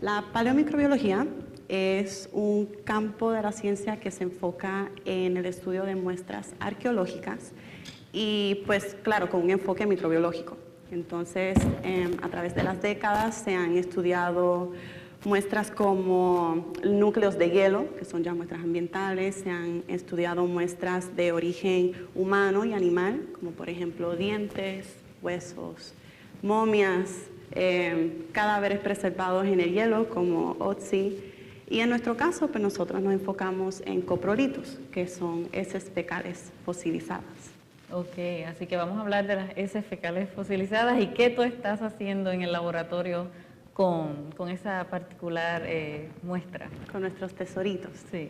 La paleomicrobiología es un campo de la ciencia que se enfoca en el estudio de muestras arqueológicas y, pues, claro, con un enfoque microbiológico. Entonces, a través de las décadas se han estudiado Muestras como núcleos de hielo, que son ya muestras ambientales, se han estudiado muestras de origen humano y animal, como por ejemplo dientes, huesos, momias, cadáveres preservados en el hielo, como Otzi. Y en nuestro caso, pues nosotros nos enfocamos en coprolitos, que son heces fecales fosilizadas. Ok, así que vamos a hablar de las heces fecales fosilizadas y qué tú estás haciendo en el laboratorio con esa particular muestra. Con nuestros tesoritos. Sí.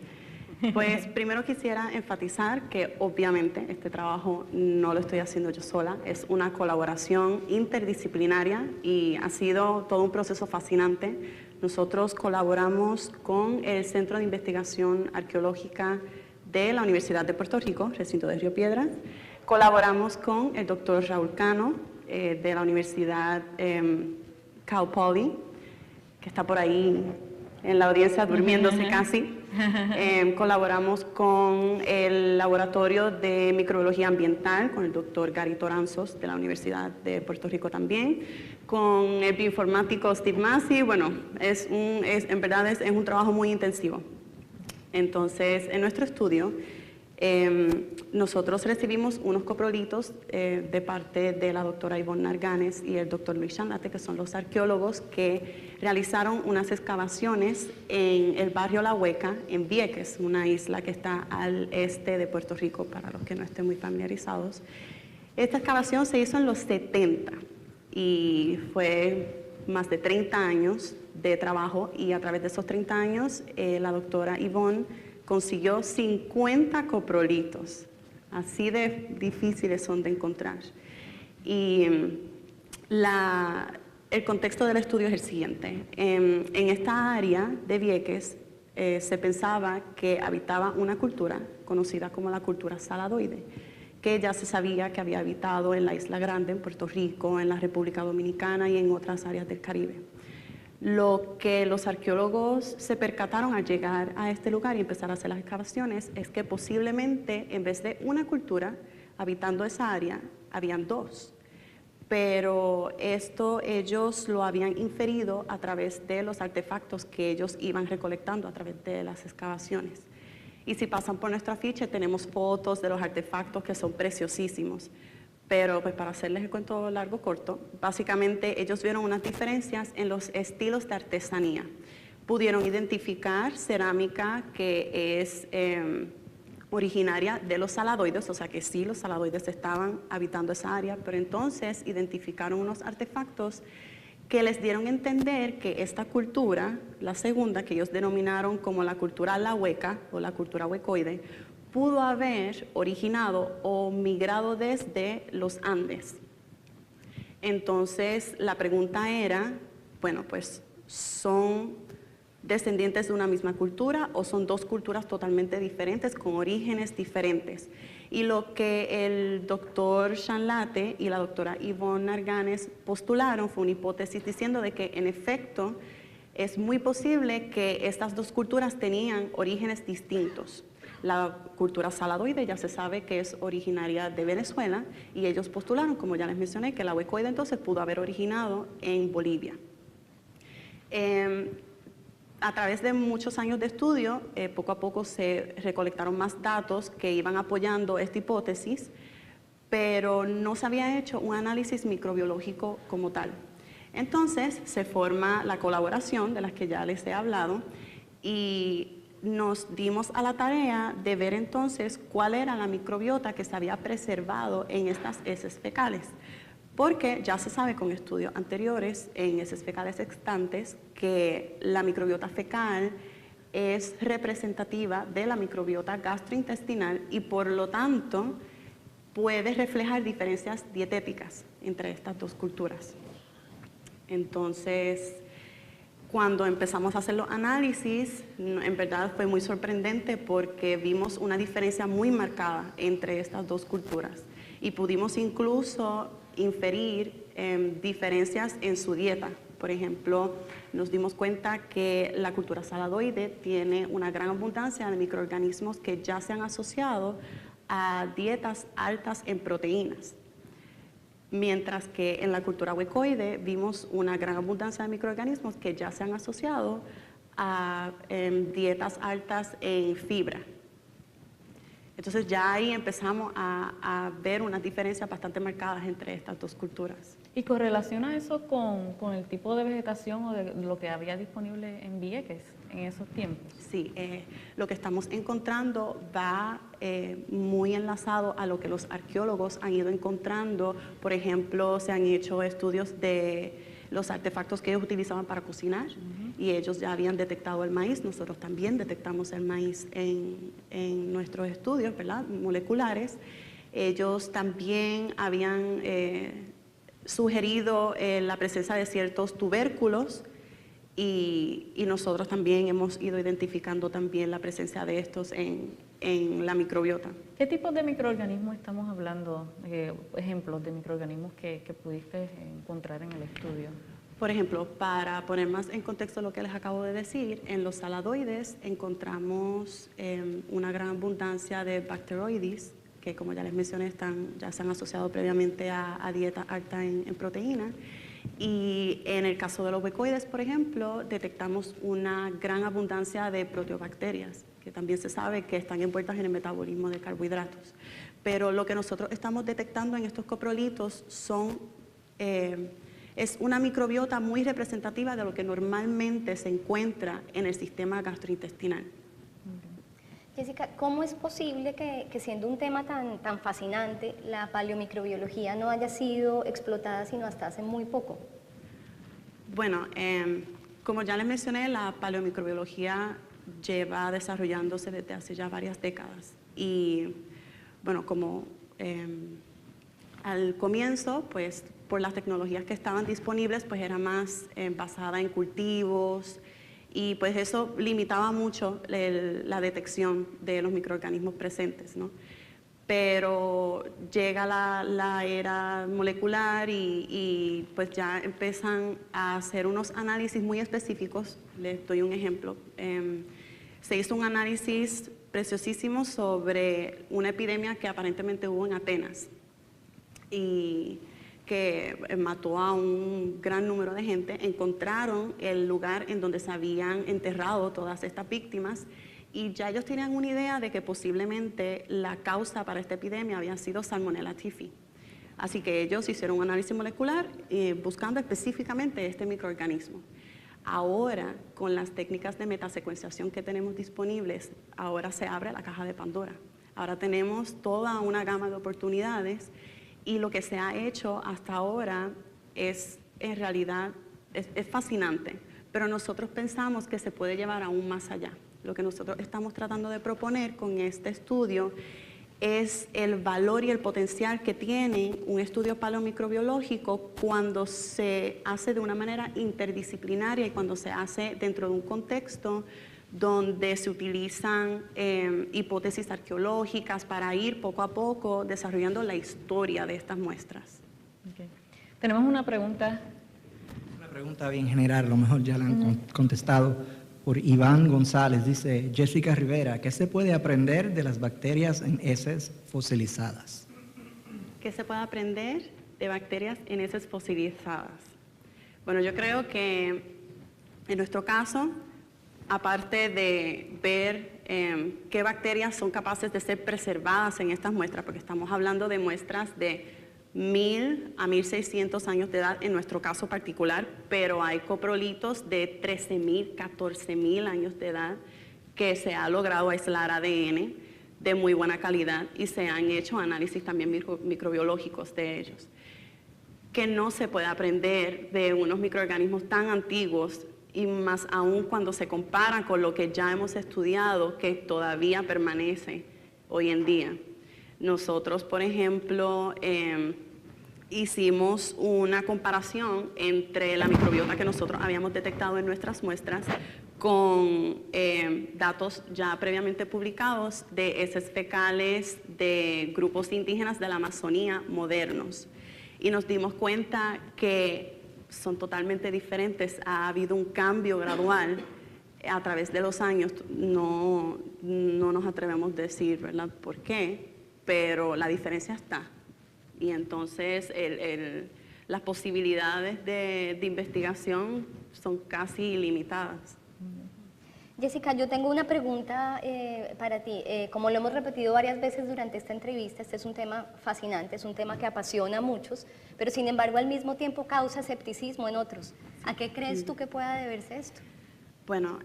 Pues primero quisiera enfatizar que obviamente este trabajo no lo estoy haciendo yo sola, es una colaboración interdisciplinaria y ha sido todo un proceso fascinante. Nosotros colaboramos con el Centro de Investigación Arqueológica de la Universidad de Puerto Rico, recinto de Río Piedras. Colaboramos con el doctor Raúl Cano de la Universidad Cal Poly, que está por ahí en la audiencia durmiéndose casi. Colaboramos con el Laboratorio de Microbiología Ambiental, con el doctor Gary Toranzos de la Universidad de Puerto Rico también, con el bioinformático Steve Massey. Bueno, en verdad es un trabajo muy intensivo. Entonces, en nuestro estudio, nosotros recibimos unos coprolitos de parte de la doctora Ivonne Narganes y el doctor Luis Chanlate, que son los arqueólogos que realizaron unas excavaciones en el barrio La Hueca, en Vieques, una isla que está al este de Puerto Rico, para los que no estén muy familiarizados. Esta excavación se hizo en los 70 y fue más de 30 años de trabajo, y a través de esos 30 años la doctora Ivonne consiguió 50 coprolitos, así de difíciles son de encontrar. Y el contexto del estudio es el siguiente. En esta área de Vieques se pensaba que habitaba una cultura conocida como la cultura saladoide, que ya se sabía que había habitado en la Isla Grande, en Puerto Rico, en la República Dominicana y en otras áreas del Caribe. Lo que los arqueólogos se percataron al llegar a este lugar y empezar a hacer las excavaciones es que posiblemente en vez de una cultura habitando esa área, habían dos. Pero esto ellos lo habían inferido a través de los artefactos que ellos iban recolectando a través de las excavaciones. Y si pasan por nuestra ficha tenemos fotos de los artefactos que son preciosísimos. Pero pues para hacerles el cuento largo corto, básicamente ellos vieron unas diferencias en los estilos de artesanía. Pudieron identificar cerámica que es originaria de los saladoides, o sea que sí, los saladoides estaban habitando esa área, pero entonces identificaron unos artefactos que les dieron a entender que esta cultura, la segunda, que ellos denominaron como la cultura La Hueca o la cultura huecoide, pudo haber originado o migrado desde los Andes. Entonces, la pregunta era, bueno, pues, ¿son descendientes de una misma cultura o son dos culturas totalmente diferentes con orígenes diferentes? Y lo que el doctor Chanlate y la doctora Ivonne Narganes postularon fue una hipótesis diciendo de que, en efecto, es muy posible que estas dos culturas tenían orígenes distintos. La cultura saladoide ya se sabe que es originaria de Venezuela y ellos postularon, como ya les mencioné, que la huecoide entonces pudo haber originado en Bolivia. A través de muchos años de estudio, poco a poco se recolectaron más datos que iban apoyando esta hipótesis, pero no se había hecho un análisis microbiológico como tal. Entonces se forma la colaboración de las que ya les he hablado y nos dimos a la tarea de ver entonces cuál era la microbiota que se había preservado en estas heces fecales, porque ya se sabe con estudios anteriores en heces fecales extantes que la microbiota fecal es representativa de la microbiota gastrointestinal y por lo tanto puede reflejar diferencias dietéticas entre estas dos culturas. Entonces, cuando empezamos a hacer los análisis, en verdad fue muy sorprendente porque vimos una diferencia muy marcada entre estas dos culturas y pudimos incluso inferir diferencias en su dieta. Por ejemplo, nos dimos cuenta que la cultura saladoide tiene una gran abundancia de microorganismos que ya se han asociado a dietas altas en proteínas. mientras que en la cultura huecoide vimos una gran abundancia de microorganismos que ya se han asociado a dietas altas en fibra. Entonces ya ahí empezamos a ver unas diferencias bastante marcadas entre estas dos culturas. ¿Y correlaciona eso con el tipo de vegetación o de lo que había disponible en Vieques en esos tiempos? Sí, lo que estamos encontrando va muy enlazado a lo que los arqueólogos han ido encontrando. Por ejemplo, se han hecho estudios de los artefactos que ellos utilizaban para cocinar, y ellos ya habían detectado el maíz. Nosotros también detectamos el maíz en nuestros estudios, ¿verdad?, moleculares. Ellos también habían sugerido la presencia de ciertos tubérculos, y nosotros también hemos ido identificando también la presencia de estos en la microbiota. ¿Qué tipos de microorganismos estamos hablando? Ejemplos de microorganismos que pudiste encontrar en el estudio. Por ejemplo, para poner más en contexto lo que les acabo de decir, en los saladoides encontramos una gran abundancia de Bacteroides, que como ya les mencioné ya se han asociado previamente a dieta alta en proteína. Y en el caso de los huecoides, por ejemplo, detectamos una gran abundancia de proteobacterias, que también se sabe que están envueltas en el metabolismo de carbohidratos. Pero lo que nosotros estamos detectando en estos coprolitos es una microbiota muy representativa de lo que normalmente se encuentra en el sistema gastrointestinal. Jessica, ¿cómo es posible que siendo un tema tan fascinante, la paleomicrobiología no haya sido explotada sino hasta hace muy poco? Bueno, como ya les mencioné, la paleomicrobiología lleva desarrollándose desde hace ya varias décadas. Y bueno, como al comienzo, pues por las tecnologías que estaban disponibles, pues era más basada en cultivos, y pues eso limitaba mucho la detección de los microorganismos presentes, ¿no? Pero llega la era molecular y pues ya empiezan a hacer unos análisis muy específicos. Les doy un ejemplo. Se hizo un análisis preciosísimo sobre una epidemia que aparentemente hubo en Atenas y que mató a un gran número de gente. Encontraron el lugar en donde se habían enterrado todas estas víctimas, y ya ellos tenían una idea de que posiblemente la causa para esta epidemia había sido Salmonella typhi. Así que ellos hicieron un análisis molecular buscando específicamente este microorganismo. Ahora, con las técnicas de metasecuenciación que tenemos disponibles, ahora se abre la caja de Pandora. Ahora tenemos toda una gama de oportunidades, y lo que se ha hecho hasta ahora es, en realidad, es fascinante, pero nosotros pensamos que se puede llevar aún más allá. Lo que nosotros estamos tratando de proponer con este estudio es el valor y el potencial que tiene un estudio paleomicrobiológico cuando se hace de una manera interdisciplinaria y cuando se hace dentro de un contexto donde se utilizan hipótesis arqueológicas para ir poco a poco desarrollando la historia de estas muestras. Okay. Tenemos una pregunta. Una pregunta bien general, a lo mejor ya la han contestado, por Iván González. Dice Jessica Rivera, ¿qué se puede aprender de las bacterias en heces fosilizadas? ¿Qué se puede aprender de bacterias en heces fosilizadas? Bueno, yo creo que en nuestro caso, aparte de ver qué bacterias son capaces de ser preservadas en estas muestras, porque estamos hablando de muestras de 1000 a 1600 años de edad en nuestro caso particular, pero hay coprolitos de 13000, 14000 años de edad que se ha logrado aislar ADN de muy buena calidad y se han hecho análisis también microbiológicos de ellos. Que no se puede aprender de unos microorganismos tan antiguos, y más aún cuando se compara con lo que ya hemos estudiado, que todavía permanece hoy en día. Nosotros, por ejemplo, hicimos una comparación entre la microbiota que nosotros habíamos detectado en nuestras muestras con datos ya previamente publicados de heces fecales de grupos indígenas de la Amazonía modernos. Y nos dimos cuenta que son totalmente diferentes. Ha habido un cambio gradual a través de los años. No nos atrevemos a decir, ¿verdad?, por qué, pero la diferencia está. y entonces las posibilidades de investigación son casi ilimitadas. Jessica, yo tengo una pregunta para ti. Como lo hemos repetido varias veces durante esta entrevista, este es un tema fascinante, es un tema que apasiona a muchos, pero sin embargo al mismo tiempo causa escepticismo en otros. ¿A qué crees tú que pueda deberse esto? Bueno,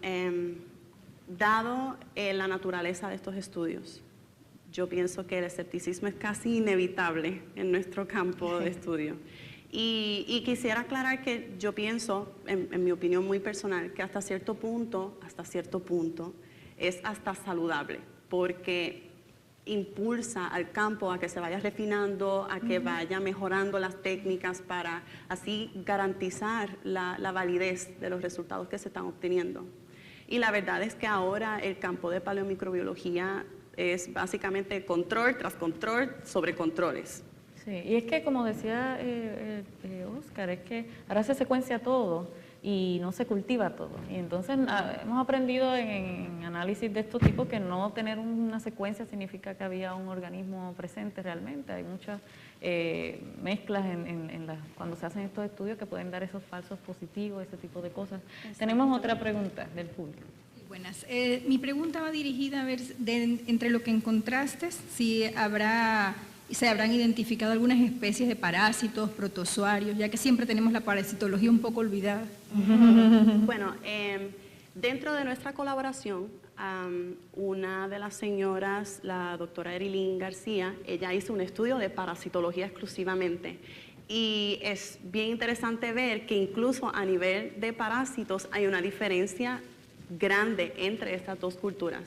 dado la naturaleza de estos estudios, yo pienso que el escepticismo es casi inevitable en nuestro campo de estudio. Y quisiera aclarar que yo pienso, en mi opinión muy personal, que hasta cierto punto es hasta saludable, porque impulsa al campo a que se vaya refinando, a que vaya mejorando las técnicas para así garantizar la validez de los resultados que se están obteniendo. Y la verdad es que ahora el campo de paleomicrobiología es básicamente control tras control sobre controles. Sí, y es que como decía Oscar, es que ahora se secuencia todo y no se cultiva todo. Y entonces hemos aprendido en análisis de estos tipos que no tener una secuencia significa que había un organismo presente realmente. Hay muchas mezclas cuando se hacen estos estudios que pueden dar esos falsos positivos, ese tipo de cosas. Tenemos otra pregunta del público. Buenas. Mi pregunta va dirigida a ver, entre lo que encontraste, si se habrán identificado algunas especies de parásitos, protozoarios, ya que siempre tenemos la parasitología un poco olvidada. Bueno, dentro de nuestra colaboración, una de las señoras, la doctora Erilín García, ella hizo un estudio de parasitología exclusivamente. Y es bien interesante ver que incluso a nivel de parásitos hay una diferencia grande entre estas dos culturas.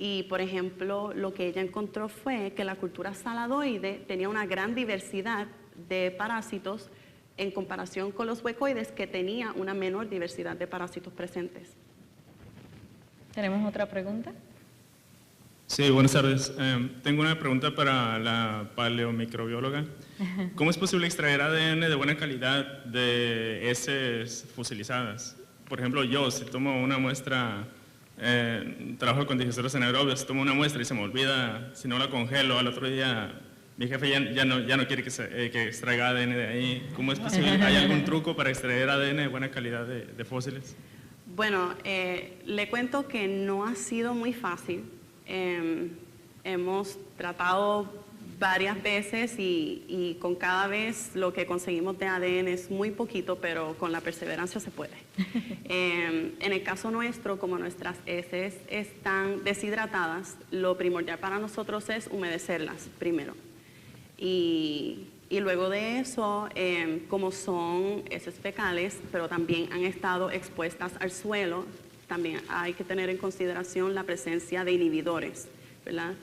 Y, por ejemplo, lo que ella encontró fue que la cultura saladoide tenía una gran diversidad de parásitos en comparación con los huecoides, que tenía una menor diversidad de parásitos presentes. ¿Tenemos otra pregunta? Sí, buenas tardes. Tengo una pregunta para la paleomicrobióloga. ¿Cómo es posible extraer ADN de buena calidad de heces fosilizadas? Por ejemplo, yo, si tomo una muestra... trabajo con digestiones anaerobias, tomo una muestra y se me olvida, si no la congelo, al otro día mi jefe ya no quiere que extraiga ADN de ahí. ¿Cómo es posible? ¿Hay algún truco para extraer ADN de buena calidad de fósiles? Bueno, le cuento que no ha sido muy fácil. Hemos tratado varias veces y con cada vez lo que conseguimos de ADN es muy poquito, pero con la perseverancia se puede. En el caso nuestro, como nuestras heces están deshidratadas, lo primordial para nosotros es humedecerlas primero. Y luego de eso, como son heces fecales, pero también han estado expuestas al suelo, también hay que tener en consideración la presencia de inhibidores, ¿verdad?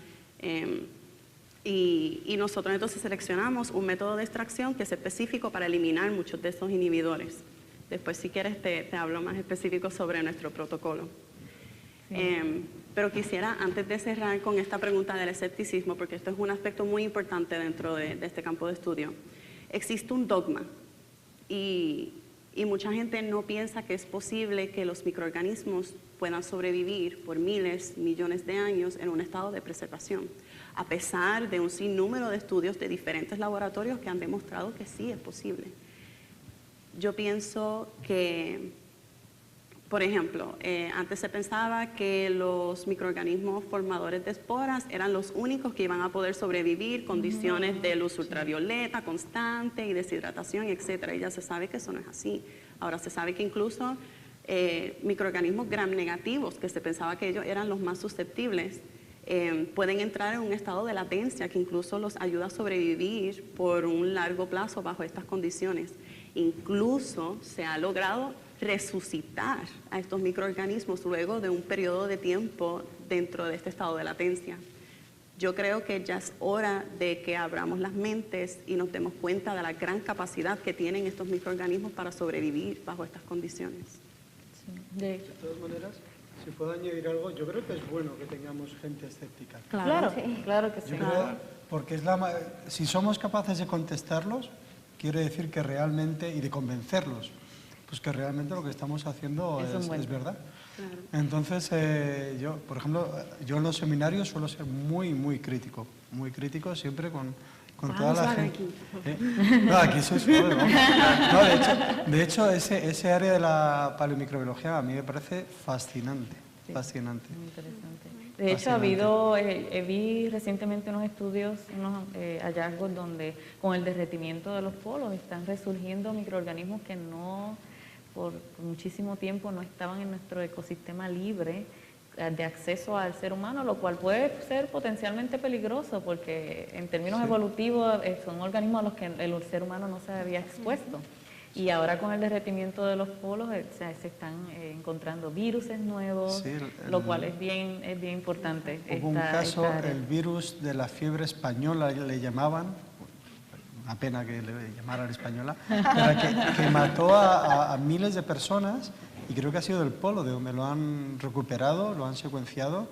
Y nosotros entonces seleccionamos un método de extracción que es específico para eliminar muchos de esos inhibidores. Después, si quieres, te hablo más específico sobre nuestro protocolo. Sí. Pero quisiera, antes de cerrar con esta pregunta del escepticismo, porque esto es un aspecto muy importante dentro de este campo de estudio, existe un dogma y mucha gente no piensa que es posible que los microorganismos puedan sobrevivir por miles, millones de años en un estado de preservación, a pesar de un sinnúmero de estudios de diferentes laboratorios que han demostrado que sí es posible. Yo pienso que, por ejemplo, antes se pensaba que los microorganismos formadores de esporas eran los únicos que iban a poder sobrevivir condiciones de luz ultravioleta constante y deshidratación, etc. Y ya se sabe que eso no es así. Ahora se sabe que incluso microorganismos gram negativos, que se pensaba que ellos eran los más susceptibles, pueden entrar en un estado de latencia que incluso los ayuda a sobrevivir por un largo plazo bajo estas condiciones. Incluso se ha logrado resucitar a estos microorganismos luego de un periodo de tiempo dentro de este estado de latencia. Yo creo que ya es hora de que abramos las mentes y nos demos cuenta de la gran capacidad que tienen estos microorganismos para sobrevivir bajo estas condiciones. Sí. De todas maneras, si puedo añadir algo, yo creo que es bueno que tengamos gente escéptica. Claro, sí. Claro que sí. Yo creo, porque si somos capaces de contestarlos, quiere decir que realmente, y de convencerlos, pues que realmente lo que estamos haciendo es verdad. Claro. Entonces, yo, por ejemplo, yo en los seminarios suelo ser muy, muy crítico. muy crítico siempre con Vamos toda la a ver gente. aquí. No, aquí soy suave, ¿no? No, de hecho ese área de la paleomicrobiología a mí me parece fascinante, fascinante. Muy interesante. De hecho, vi recientemente unos estudios, unos hallazgos donde con el derretimiento de los polos están resurgiendo microorganismos que no, por muchísimo tiempo no estaban en nuestro ecosistema libre de acceso al ser humano, lo cual puede ser potencialmente peligroso porque en términos evolutivos son organismos a los que el ser humano no se había expuesto. Y ahora con el derretimiento de los polos se están encontrando virus nuevos, lo cual es bien importante. Hubo un caso, el virus de la fiebre española le llamaban, una pena que le llamaran española, que mató a miles de personas, y creo que ha sido del polo, de donde lo han recuperado, lo han secuenciado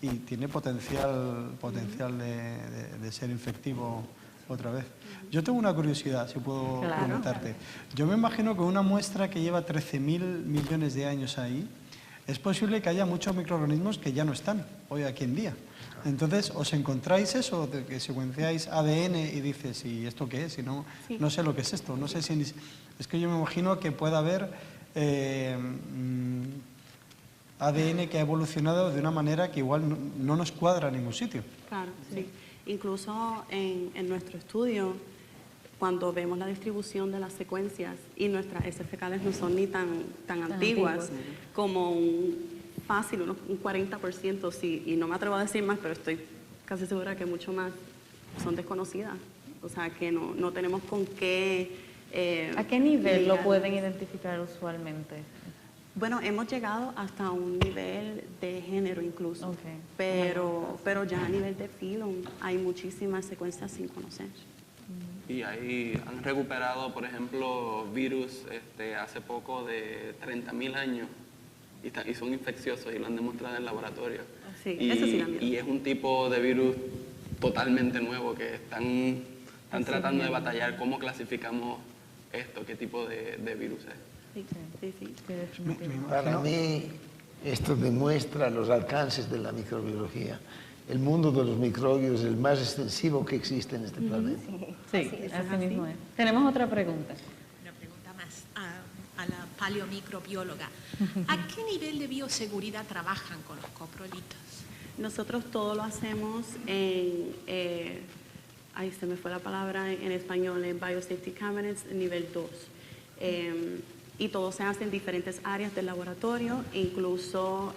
y tiene potencial de ser infectivo otra vez. Yo tengo una curiosidad, si puedo preguntarte. Yo me imagino que una muestra que lleva 13.000 millones de años ahí, es posible que haya muchos microorganismos que ya no están hoy aquí en día. Entonces, ¿os encontráis eso, de que secuenciáis ADN y dices, ¿y esto qué es? Y no sé lo que es esto. No sé si es que yo me imagino que pueda haber ADN que ha evolucionado de una manera que igual no nos cuadra en ningún sitio. Claro, sí. Incluso en nuestro estudio, cuando vemos la distribución de las secuencias y nuestras heces fecales no son ni tan antiguas, como fácil, un 40%, sí, y no me atrevo a decir más, pero estoy casi segura que mucho más son desconocidas. O sea, que no tenemos con qué... ¿A qué nivel lo pueden identificar usualmente? Bueno, hemos llegado hasta un nivel de género incluso, pero ya a nivel de filo hay muchísimas secuencias sin conocer. Y ahí han recuperado, por ejemplo, virus hace poco de 30.000 años y son infecciosos y lo han demostrado en el laboratorio. Sí, y, eso sí da miedo. Y es un tipo de virus totalmente nuevo que están tratando de batallar cómo clasificamos esto, qué tipo de virus es. Sí. Para mí, esto demuestra los alcances de la microbiología. El mundo de los microbios es el más extensivo que existe en este planeta. Sí, así mismo es. Tenemos otra pregunta. Una pregunta más a la paleomicrobióloga. ¿A qué nivel de bioseguridad trabajan con los coprolitos? Nosotros todo lo hacemos en... ahí se me fue la palabra en español, en Biosafety Cabinets nivel 2. Y todo se hace en diferentes áreas del laboratorio, incluso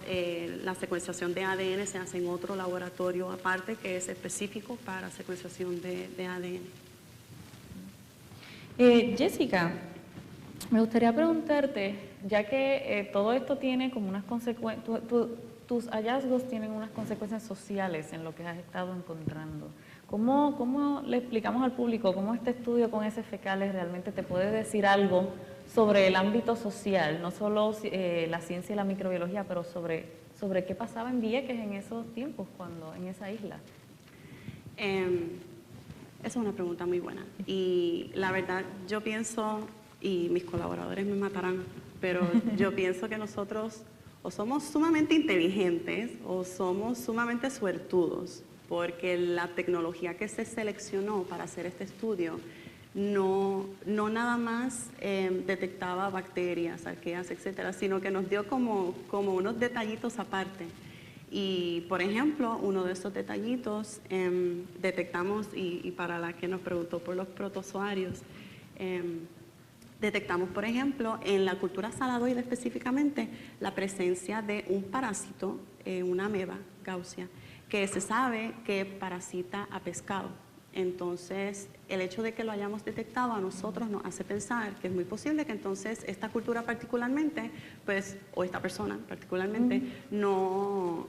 la secuenciación de ADN se hace en otro laboratorio aparte que es específico para secuenciación de ADN. Jessica, me gustaría preguntarte, ya que todo esto tiene como unas consecuencias, tus hallazgos tienen unas consecuencias sociales en lo que has estado encontrando. ¿Cómo le explicamos al público cómo este estudio con heces fecales realmente te puede decir algo sobre el ámbito social, no solo la ciencia y la microbiología, pero sobre qué pasaba en Vieques en esos tiempos, en esa isla? Esa es una pregunta muy buena. Y la verdad, yo pienso, y mis colaboradores me matarán, pero yo pienso que nosotros o somos sumamente inteligentes o somos sumamente suertudos, porque la tecnología que se seleccionó para hacer este estudio no nada más detectaba bacterias, arqueas, etcétera, sino que nos dio como unos detallitos aparte. Y, por ejemplo, uno de esos detallitos detectamos, y para la que nos preguntó por los protozoarios, detectamos, por ejemplo, en la cultura saladoide específicamente, la presencia de un parásito, una ameba gaussea, que se sabe que parasita a pescado. Entonces, el hecho de que lo hayamos detectado a nosotros nos hace pensar que es muy posible que entonces esta cultura particularmente, pues, o esta persona particularmente, no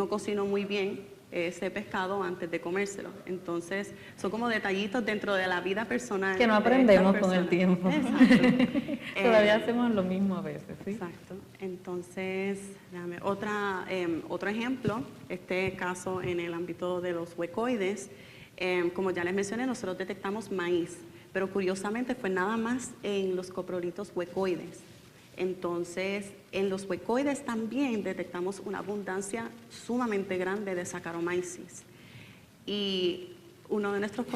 cocinó muy bien ese pescado antes de comérselo. Entonces, son como detallitos dentro de la vida personal. Que no aprendemos con el tiempo. Exacto. Todavía hacemos lo mismo a veces, ¿sí? Exacto. Entonces, otro ejemplo, este caso en el ámbito de los huecoides, como ya les mencioné, nosotros detectamos maíz, pero curiosamente fue nada más en los coprolitos huecoides. Entonces, en los huecoides también detectamos una abundancia sumamente grande de Saccharomyces. y uno de nuestros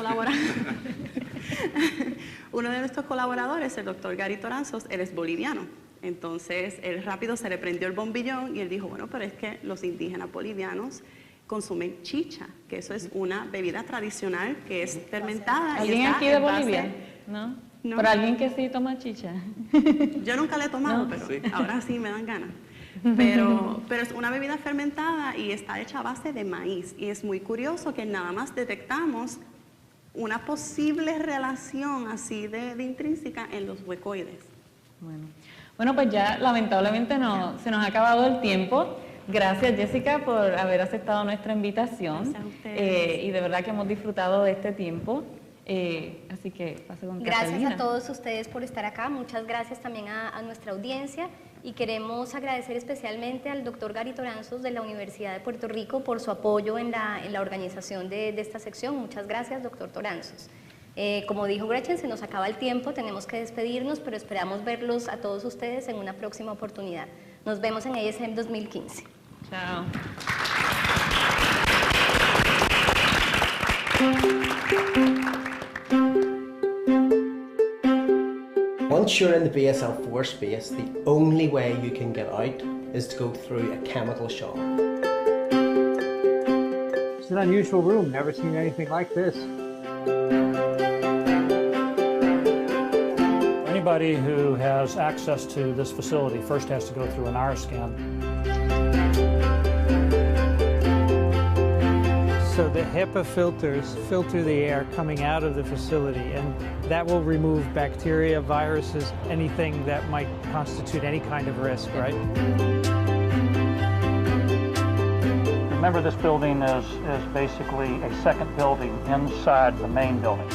colaboradores, el doctor Gary Toranzos, él es boliviano. Entonces, él rápido se le prendió el bombillón y él dijo, bueno, pero es que los indígenas bolivianos consumen chicha, que eso es una bebida tradicional que es fermentada. ¿Alguien aquí de Bolivia? ¿No? No. ¿Pero alguien que sí toma chicha? Yo nunca la he tomado, No. pero Sí. ahora sí me dan ganas. Pero es una bebida fermentada y está hecha a base de maíz. Y es muy curioso que nada más detectamos una posible relación así de intrínseca en los huecoides. Bueno, pues ya lamentablemente se nos ha acabado el tiempo. Gracias, Jessica, por haber aceptado nuestra invitación. Gracias a ustedes. Y de verdad que hemos disfrutado de este tiempo. Así que pase con Gracias Catalina. a todos ustedes por estar acá, muchas gracias también a nuestra audiencia y queremos agradecer especialmente al doctor Gary Toranzos de la Universidad de Puerto Rico por su apoyo en la organización de esta sección. Muchas gracias, doctor Toranzos. Como dijo Gretchen, se nos acaba el tiempo, tenemos que despedirnos, pero esperamos verlos a todos ustedes en una próxima oportunidad. Nos vemos en ASM 2015. Chao. Once you're in the BSL-4 space, the only way you can get out is to go through a chemical shock. It's an unusual room, never seen anything like this. Anybody who has access to this facility first has to go through an R scan. So the HEPA filters filter the air coming out of the facility, and that will remove bacteria, viruses, anything that might constitute any kind of risk, right? Remember, this building is basically a second building inside the main building.